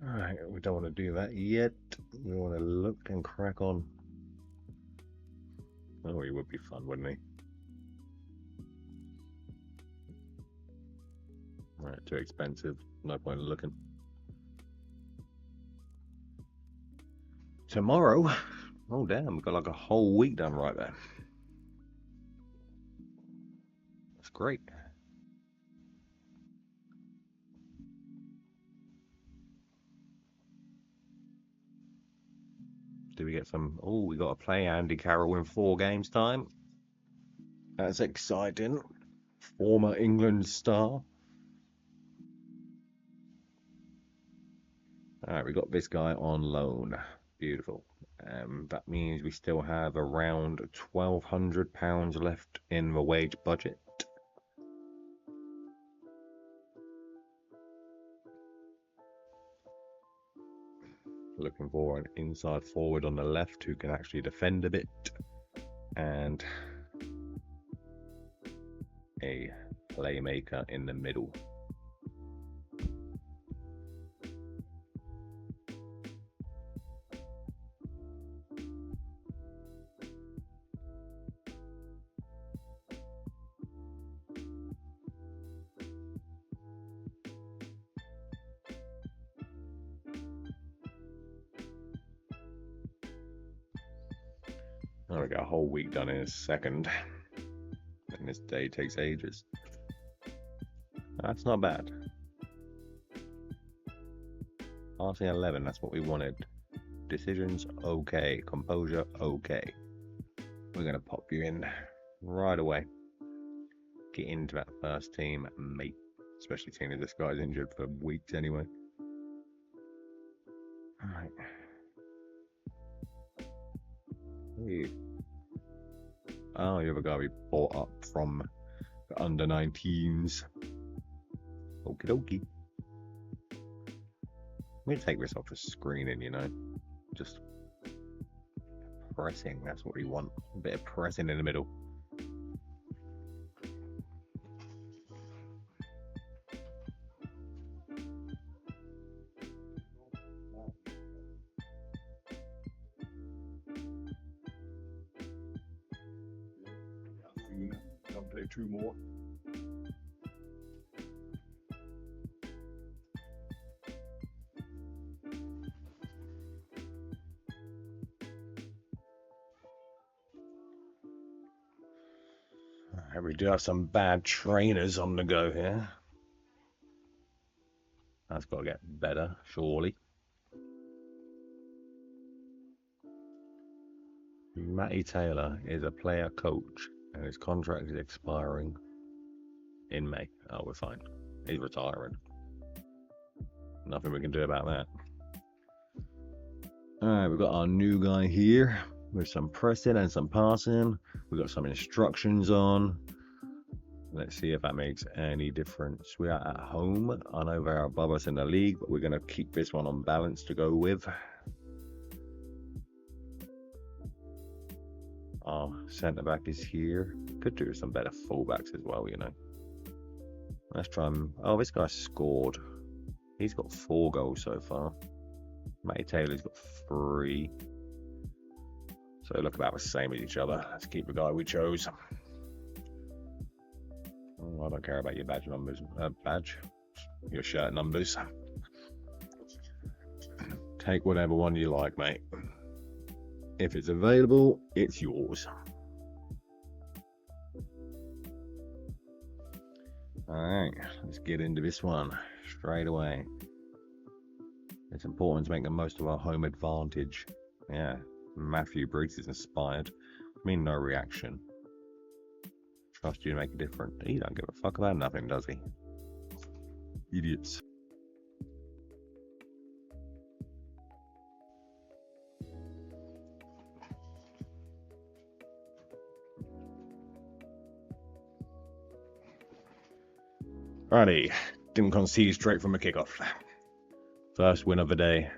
Alright, we don't want to do that yet. We want to look and crack on. Oh, he would be fun, wouldn't he? Right, too expensive. No point in looking. Tomorrow? Oh, damn. We've got like a whole week done right there. That's great. Do we get some? Oh, we got to play Andy Carroll in 4 games time. That's exciting. Former England star. Alright, we got this guy on loan. Beautiful. That means we still have around £1,200 left in the wage budget. Looking for an inside forward on the left who can actually defend a bit, and a playmaker in the middle. Oh, we got a whole week done in a second, and this day takes ages. That's not bad. Passing 11, that's what we wanted. Decisions, okay. Composure, okay. We're going to pop you in right away. Get into that first team, mate. Especially seeing as this guy's injured for weeks anyway. Alright. Oh, you're the guy we bought up from the under 19s. Okie dokie. Let me take this off the screening, you know. Just pressing, that's what we want. A bit of pressing in the middle. Don't play 2 more. We do have some bad trainers on the go here. That's got to get better, surely. Matty Taylor is a player coach and his contract is expiring in May. Oh, we're fine. He's retiring. Nothing we can do about that. Alright, we've got our new guy here with some pressing and some passing. We've got some instructions on. Let's see if that makes any difference. We are at home. I know they're above us in the league, but we're going to keep this one on balance to go with. Our centre back is here. Could do some better fullbacks as well, you know. Let's try and... Oh, this guy scored. He's got 4 goals so far. Matty Taylor's got 3. So they look about the same as each other. Let's keep the guy we chose. Oh, I don't care about your badge numbers. Your shirt numbers. Take whatever one you like, mate. If it's available, it's yours. Alright, let's get into this one straight away. It's important to make the most of our home advantage. Yeah, Matthew Briggs is inspired. I mean, no reaction. Trust you to make a difference. He don't give a fuck about nothing, does he? Idiots. Righty, didn't concede straight from a kickoff. First win of the day.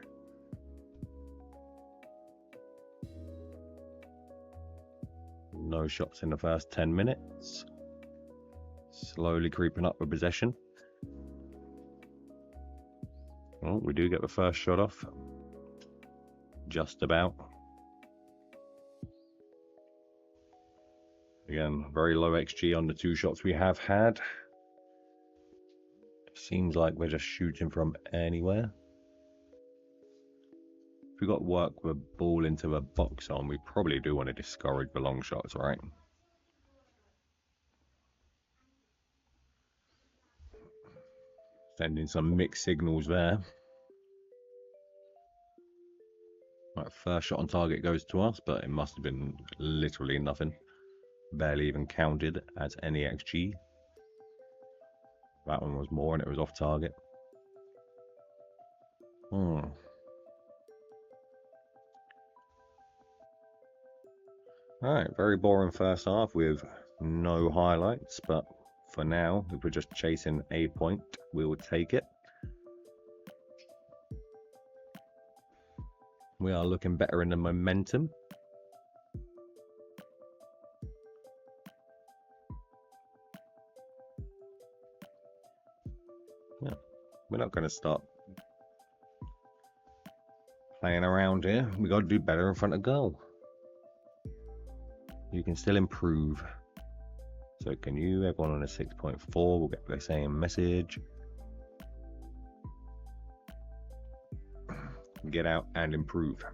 No shots in the first 10 minutes. Slowly creeping up with possession. Well, we do get the first shot off. Just about. Again, very low XG on the 2 shots we have had. Seems like we're just shooting from anywhere. If we got work with a ball into a box on, we probably do want to discourage the long shots, right? Sending some mixed signals there. Right, first shot on target goes to us, but it must have been literally nothing. Barely even counted as any XG. That one was more and it was off target. Alright, very boring first half with no highlights, but for now, if we're just chasing a point, we will take it. We are looking better in the momentum. Yeah, we're not going to stop playing around here. We got to do better in front of goal. You can still improve. So can you? Everyone on a 6.4 will get the same message. Get out and improve.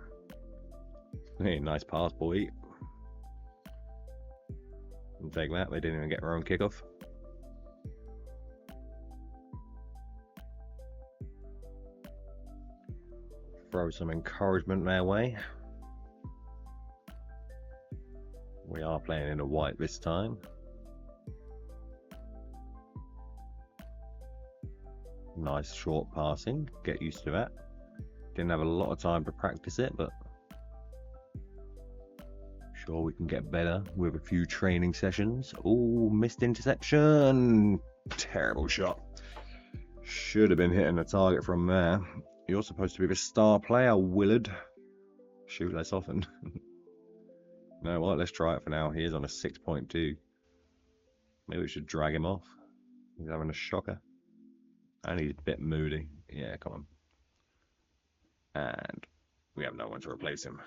Hey, nice pass, boy. And take that. They didn't even get their own kickoff. Throw some encouragement their way. We are playing in a white this time. Nice short passing. Get used to that. Didn't have a lot of time to practice it, but sure we can get better with a few training sessions. Oh, missed interception. Terrible shot. Should have been hitting the target from there. You're supposed to be the star player, Willard. Shoot less often. You know what? Let's try it for now. He is on a 6.2. Maybe we should drag him off. He's having a shocker. And he's a bit moody. Yeah, come on. And we have no one to replace him.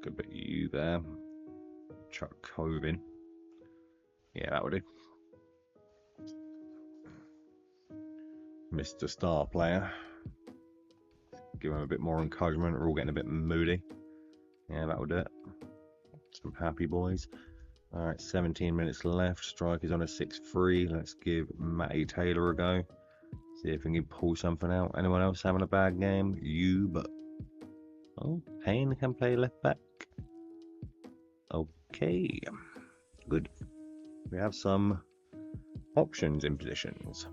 Could put you there. Chuck Cove in. Yeah, that would do. Mr. Star Player. Give him a bit more encouragement. We're all getting a bit moody. Yeah, that will do it. Some happy boys. All right, 17 minutes left. Striker's on a 6-3. Let's give Matty Taylor a go. See if we can pull something out. Anyone else having a bad game? You, but... Oh, Payne can play left back. Okay. Good. We have some options in positions.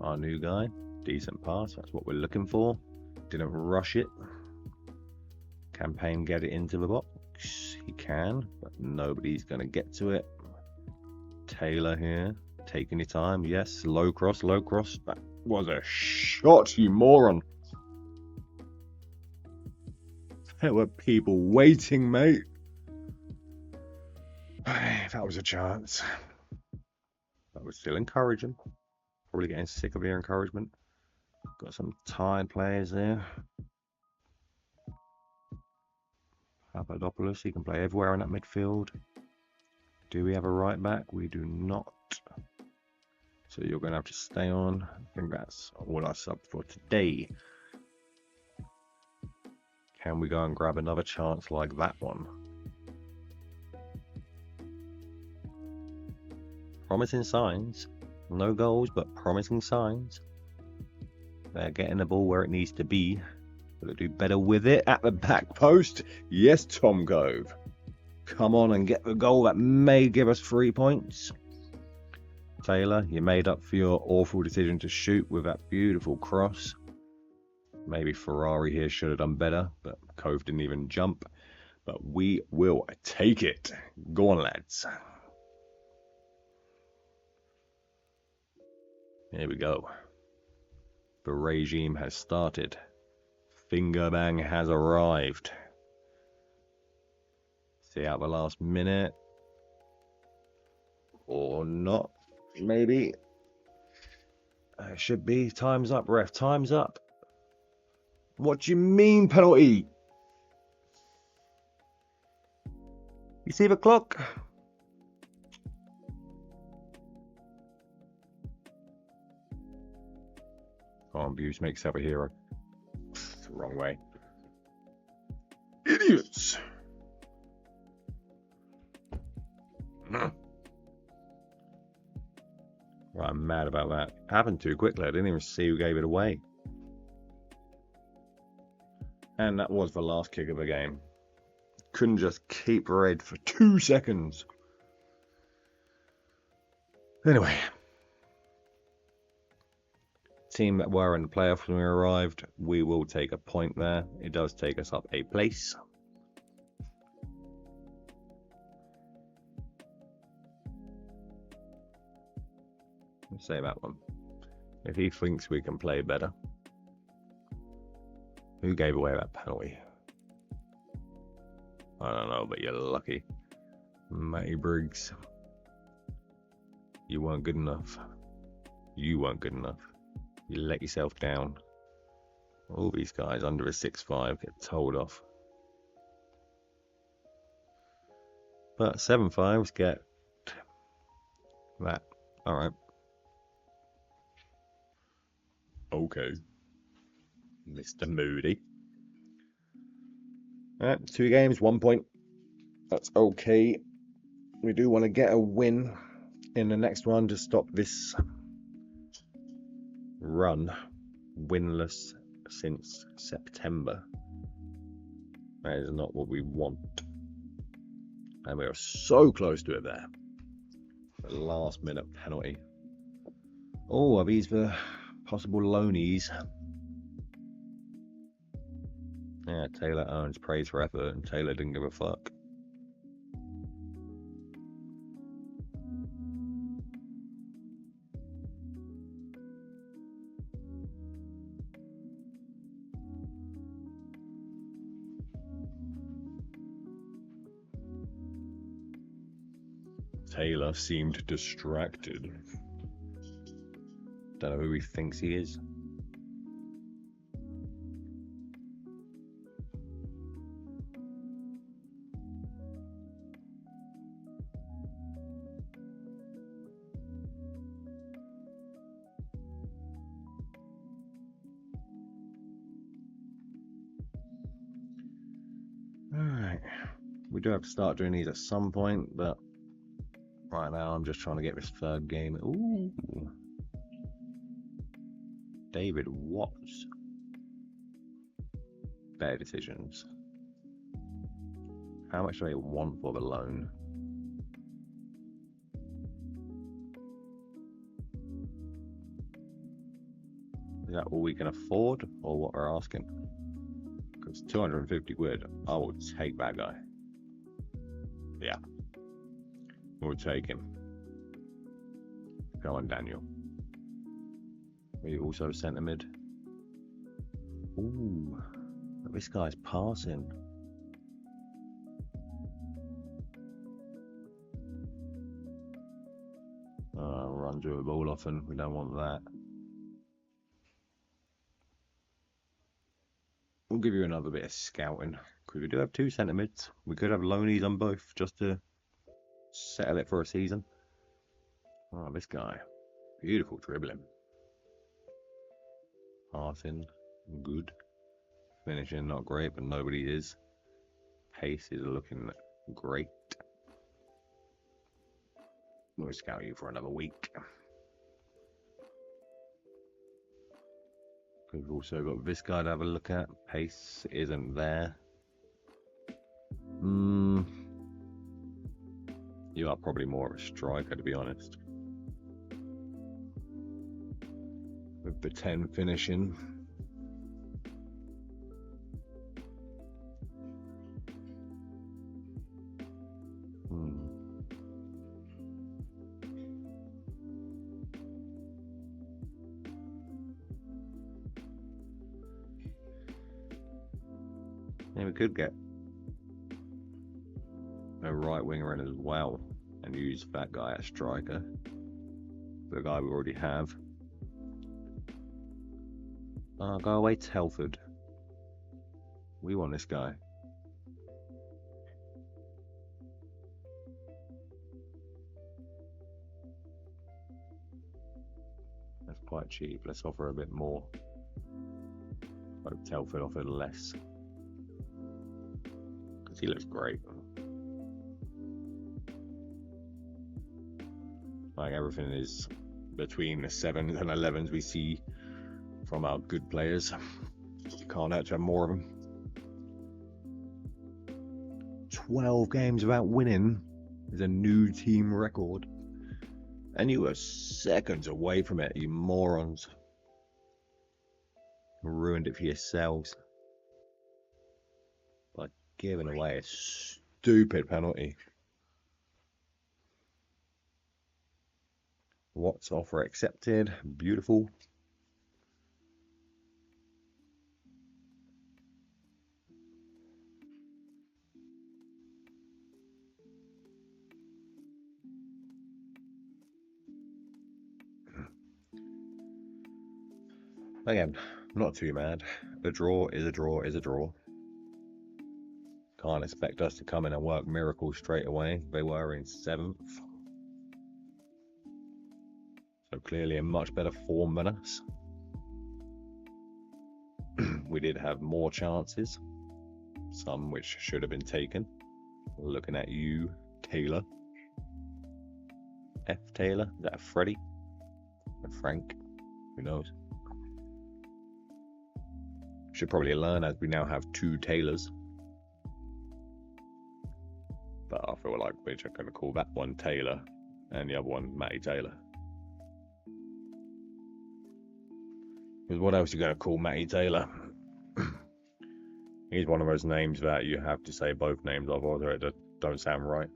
Our new guy. Decent pass. That's what we're looking for. Didn't rush it. Can Payne get it into the box? He can, but nobody's going to get to it. Taylor here, taking your time. Yes, low cross, low cross. That was a shot, you moron. There were people waiting, mate. That was a chance. But we're still encouraging. Probably getting sick of your encouragement. Got some tired players there. Papadopoulos, he can play everywhere in that midfield. Do we have a right back? We do not. So you're going to have to stay on. I think that's all I subbed for today. Can we go and grab another chance like that one? Promising signs. No goals, but promising signs. They're getting the ball where it needs to be. Will it do better with it at the back post? Yes, Tom Gove. Come on and get the goal that may give us 3 points. Taylor, you made up for your awful decision to shoot with that beautiful cross. Maybe Ferrari here should have done better, but Cove didn't even jump. But we will take it. Go on, lads. Here we go. The regime has started. Finger bang has arrived. See out the last minute. Or not, maybe. It should be. Time's up, ref. Time's up. What do you mean, penalty? You see the clock? Come on, Buse, make yourself a hero. It's the wrong way. Idiots! Well, I'm mad about that. It happened too quickly. I didn't even see who gave it away. And that was the last kick of the game. Couldn't just keep red for 2 seconds. Anyway. Team that were in the playoffs when we arrived, we will take a point there. It does take us up a place. Let's say that one. If he thinks we can play better. Who gave away that penalty? I don't know, but you're lucky. Matty Briggs. You weren't good enough. You weren't good enough. You let yourself down. All these guys under a 6'5" get told off. But 7'5s get that. Alright. Okay. Mr. Moody. Alright, 2 games, 1 point. That's okay. We do want to get a win in the next one to stop this run winless since September. That is not what we want. And we are so close to it there. The last minute penalty. Oh, are these the possible loanies? Yeah, Taylor earns praise for effort, and Taylor didn't give a fuck. Taylor seemed distracted. Don't know who he thinks he is. Alright. We do have to start doing these at some point, but right now I'm just trying to get this third game. Ooh. David Watts. Better decisions. How much do they want for the loan? Is that all we can afford, or what we're asking? Because 250 quid, I will take that guy. Yeah. We'll take him. Go on, Daniel. We also centre mid. Ooh. This guy's passing. Run through a ball often. We don't want that. We'll give you another bit of scouting. Because we do have two centre mids. We could have loanies on both just to settle it for a season. Oh, this guy. Beautiful dribbling. Passing. Good. Finishing not great, but nobody is. Pace is looking great. We'll scout you for another week. We've also got this guy to have a look at. Pace isn't there. You are probably more of a striker, to be honest. With the 10 finishing. Yeah, we could get a right winger in as well and use that guy as striker. The guy we already have. Go away, Telford. We want this guy. That's quite cheap. Let's offer a bit more. Hope Telford offered less. Because he looks great. Like everything is between the 7s and 11s we see from our good players. You can't actually have more of them. 12 games without winning is a new team record. And you were seconds away from it, you morons. You ruined it for yourselves by giving away a stupid penalty. Watts offer accepted. Beautiful. Again, not too mad. A draw is a draw is a draw. Can't expect us to come in and work miracles straight away. They were in 7th. So clearly in much better form than us. We did have more chances. Some which should have been taken. Looking at you, Taylor. F. Taylor? Is that a Freddie? A Frank? Who knows? Should probably learn as we now have 2 Taylors. But I feel like we're just going to call that one Taylor and the other one Matty Taylor. Because what else are you going to call Matty Taylor? He's one of those names that you have to say both names of, or they don't sound right.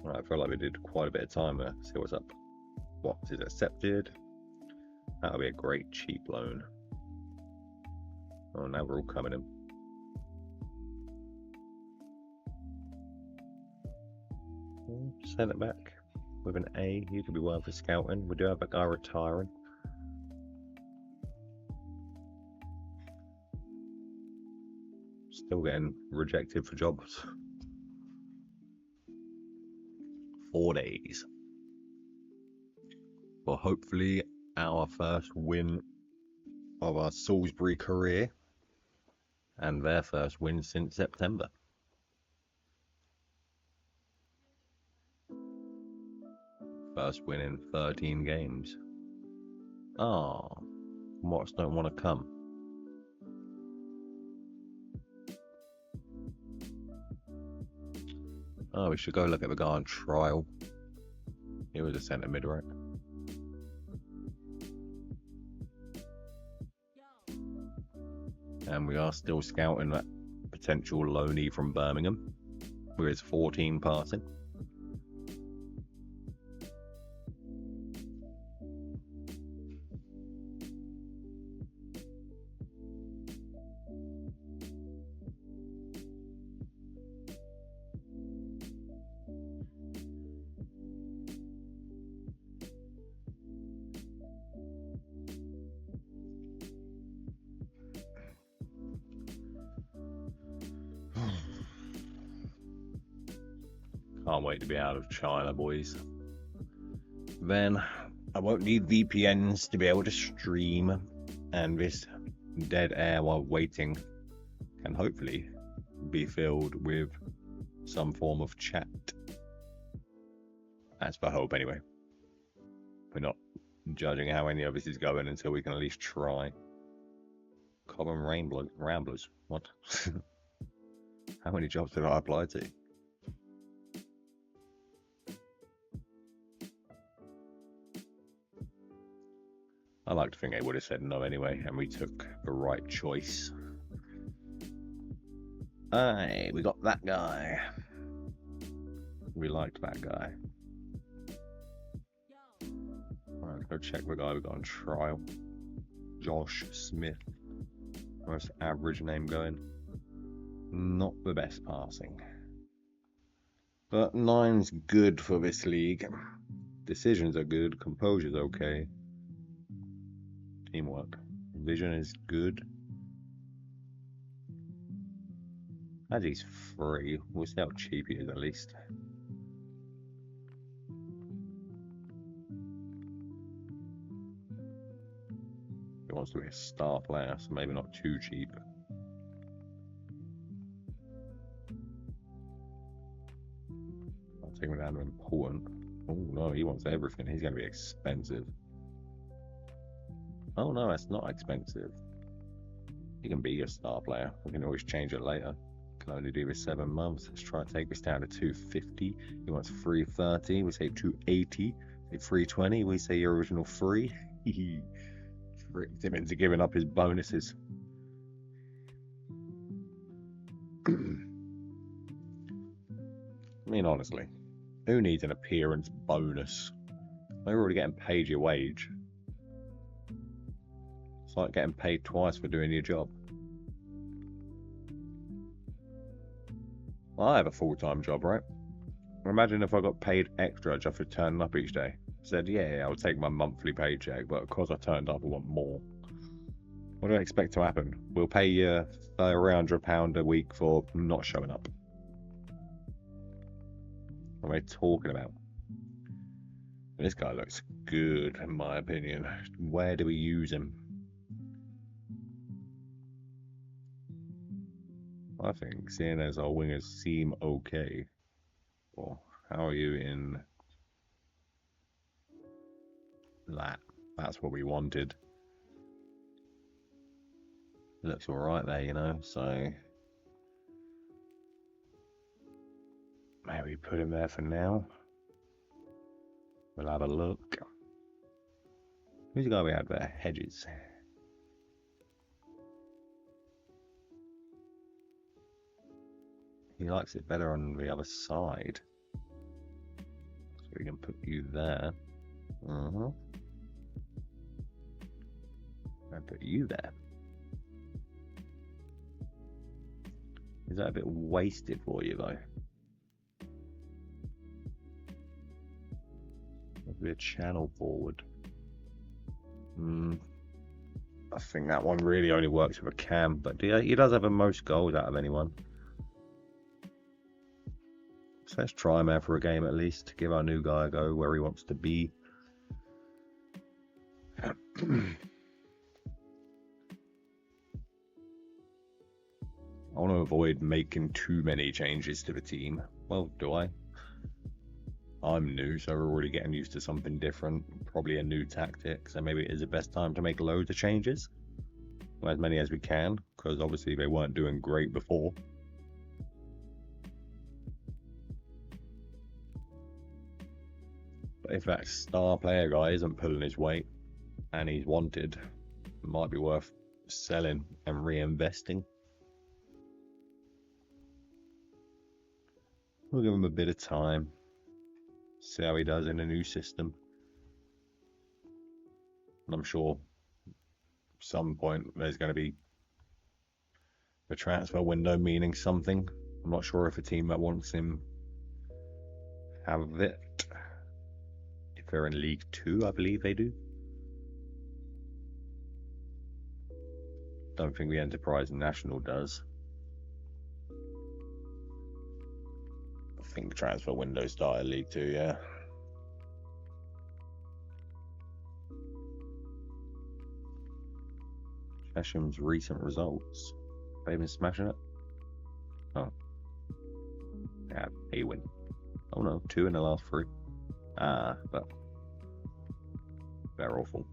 Right, I feel like we did quite a bit of time there. See what's up. What is accepted? That'll be a great cheap loan. Oh, now we're all coming in. Send it back with an A. You could be worth for scouting. We do have a guy retiring. Still getting rejected for jobs. 4 days. for hopefully our first win of our Salisbury career and their first win since September. First win in 13 games. Watts don't want to come. We should go look at the guy on trial. He was a centre mid, right? And we are still scouting that potential loanee from Birmingham with his 14 passing. Can't wait to be out of China, boys. Then I won't need VPNs to be able to stream, and this dead air while waiting can hopefully be filled with some form of chat. That's the hope anyway. We're not judging how any of this is going until we can at least try. Common Ramblers. What? How many jobs did I apply to? I like to think they would have said no anyway, and we took the right choice. Aye, we got that guy. We liked that guy. Alright, let's go check the guy we got on trial. Josh Smith. Most average name going. Not the best passing. But 9's good for this league. Decisions are good, composure's okay. Teamwork. Vision is good. As he's free, we'll see how cheap he is at least. He wants to be a star player, so maybe not too cheap. I'll take him down to important. Oh no, he wants everything. He's going to be expensive. Oh no, that's not expensive. You can be a star player. We can always change it later. Can only do this 7 months. Let's try to take this down to 250. He wants 330. We say 280. Say 320. We say your original 3. Tricked him into giving up his bonuses. I mean, honestly, who needs an appearance bonus? They're already getting paid your wage. It's like getting paid twice for doing your job. I have a full-time job, right? Imagine if I got paid extra just for turning up each day. Said, yeah, I'll take my monthly paycheck, but because I turned up, I want more. What do I expect to happen? We'll pay you £300 a week for not showing up. What am I talking about? This guy looks good, in my opinion. Where do we use him? I think, seeing as our wingers seem okay. Well, how are you in that? That's what we wanted. It looks alright there, you know, so maybe put him there for now. We'll have a look. Who's the guy we had there? Hedges. He likes it better on the other side. So we can put you there. And put you there. Is that a bit wasted for you though? Maybe a channel forward. I think that one really only works with a cam, but he does have the most goals out of anyone. So let's try him out for a game at least, give our new guy a go where he wants to be. I want to avoid making too many changes to the team. Well, do I? I'm new, so we're already getting used to something different. Probably a new tactic, so maybe it is the best time to make loads of changes. Well, as many as we can, because obviously they weren't doing great before. But if that star player guy isn't pulling his weight and he's wanted, it might be worth selling and reinvesting. We'll give him a bit of time, see how he does in a new system. And I'm sure at some point there's going to be the transfer window meaning something. I'm not sure if a team that wants him have it. If they're in League 2, I believe they do. Don't think the Enterprise National does. I think the transfer window started League 2, yeah. Chesham's recent results. They've been smashing it. Oh. Yeah, they win. Oh no, 2 in the last 3. But they're awful.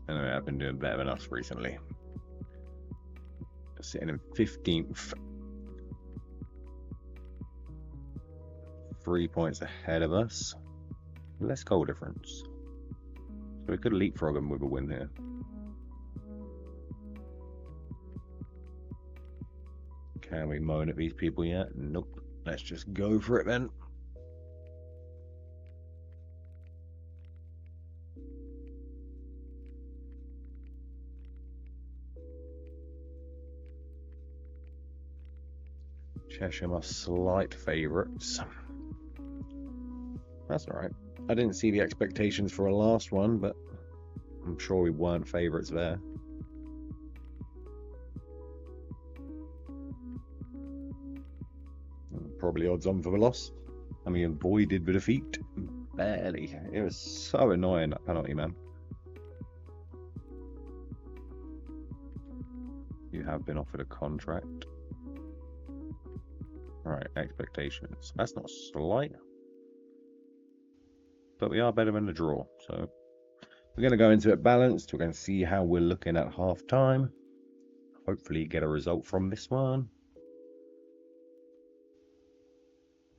Anyway, I've been doing better than us recently. Sitting in 15th. 3 points ahead of us. Less goal difference. So we could leapfrog them with a win here. Can we moan at these people yet? Nope. Let's just go for it then. Cheshire are slight favourites. That's alright. I didn't see the expectations for a last one, but I'm sure we weren't favourites there. Probably odds on for the loss. And we avoided the defeat. Barely. It was so annoying, that penalty, man. You have been offered a contract. Alright, expectations. That's not slight. But we are better than the draw. So we're going to go into it balanced. We're going to see how we're looking at half time. Hopefully get a result from this one.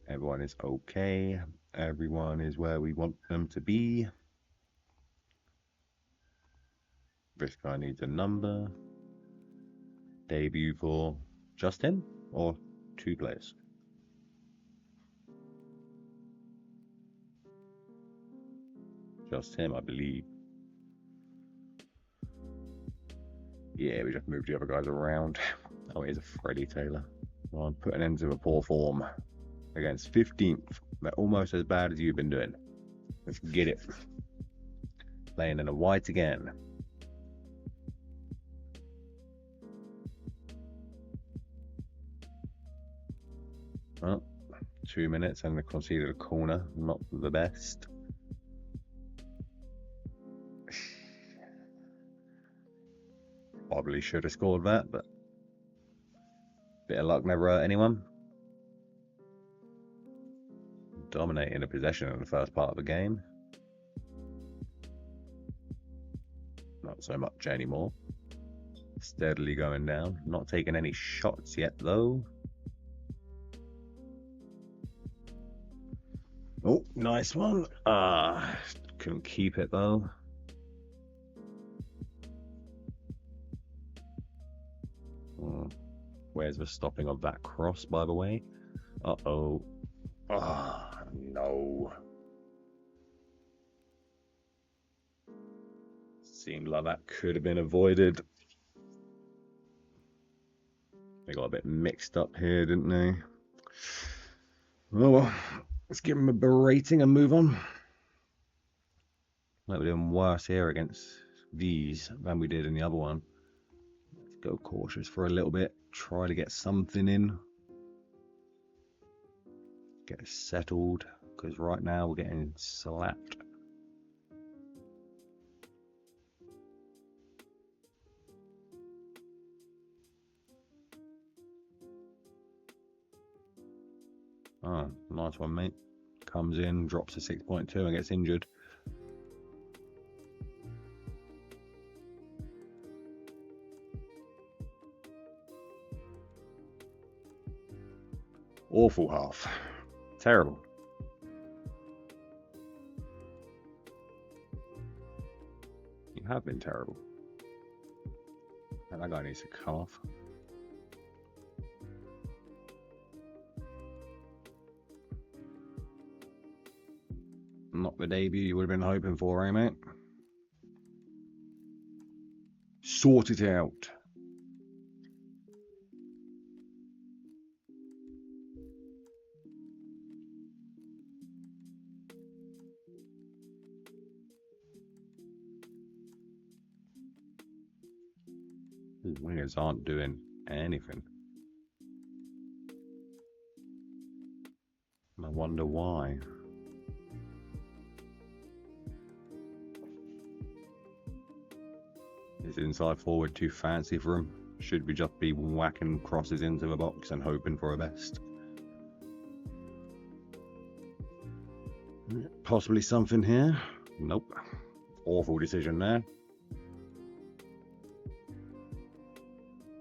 Everyone is okay. Everyone is where we want them to be. This guy needs a number. Debut for just him or 2 players? Just him, I believe. Yeah, we just moved the other guys around. Oh, here's a Freddie Taylor. Well, I'm putting into a poor form against 15th. They're almost as bad as you've been doing. Let's get it. Playing in a white again. Well, 2 minutes and they conceded a corner. Not the best. Probably should have scored that, but bit of luck never hurt anyone. Dominating the possession in the first part of the game. Not so much anymore. Steadily going down. Not taking any shots yet, though. Oh, nice one. Couldn't keep it, though. Where's the stopping of that cross, by the way? Uh-oh. Ah, no. Seemed like that could have been avoided. They got a bit mixed up here, didn't they? Oh well, let's give them a berating and move on. Like we're doing worse here against these than we did in the other one. Let's go cautious for a little bit. Try to get something in. Get settled. because right now we're getting slapped. Oh, nice one, mate. Comes in, drops to 6.2 and gets injured. Awful half. Terrible. You have been terrible. And that guy needs to come off. Not the debut you would have been hoping for, eh, mate? Sort it out. These wingers aren't doing anything. I wonder why. Is inside forward too fancy for him? Should we just be whacking crosses into the box and hoping for a best? Possibly something here. Nope. Awful decision there.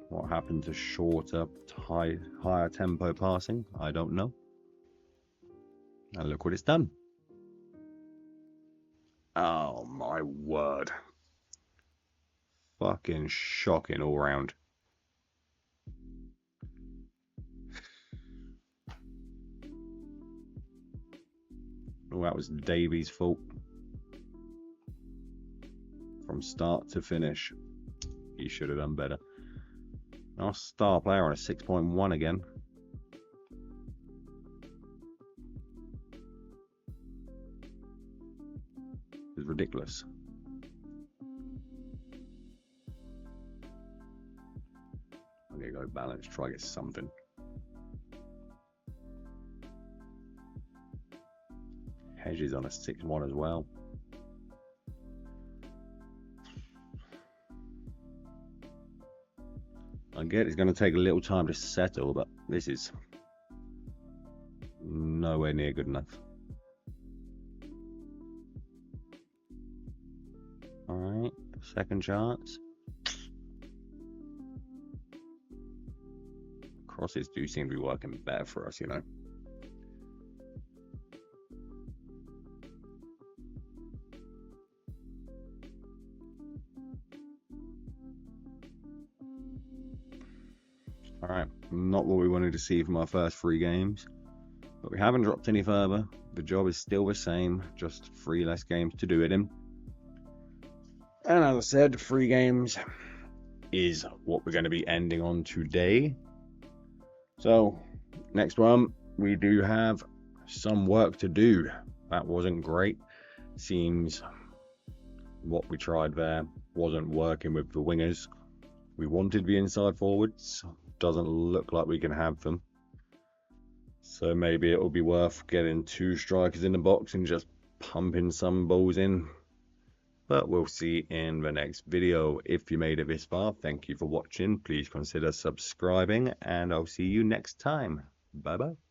What happened to shorter, higher tempo passing? I don't know. And look what it's done. Oh my word. Fucking shocking all round. Oh, that was Davies' fault. From start to finish. He should have done better. Our star player on a 6.1 again. It's ridiculous. I'm gonna go balance, try to get something. Hedges on a 6.1 as well. I get it's going to take a little time to settle, but this is nowhere near good enough. Alright, second chance. Crosses do seem to be working better for us, you know. Alright, not what we wanted to see from our first 3 games, but we haven't dropped any further. The job is still the same, just 3 less games to do it in. And as I said, 3 games is what we're going to be ending on today. So, next one, we do have some work to do. That wasn't great. Seems what we tried there wasn't working with the wingers. We wanted the inside forwards. Doesn't look like we can have them. So maybe it will be worth getting 2 strikers in the box and just pumping some balls in. But we'll see in the next video. If you made it this far, thank you for watching. Please consider subscribing and I'll see you next time. Bye bye.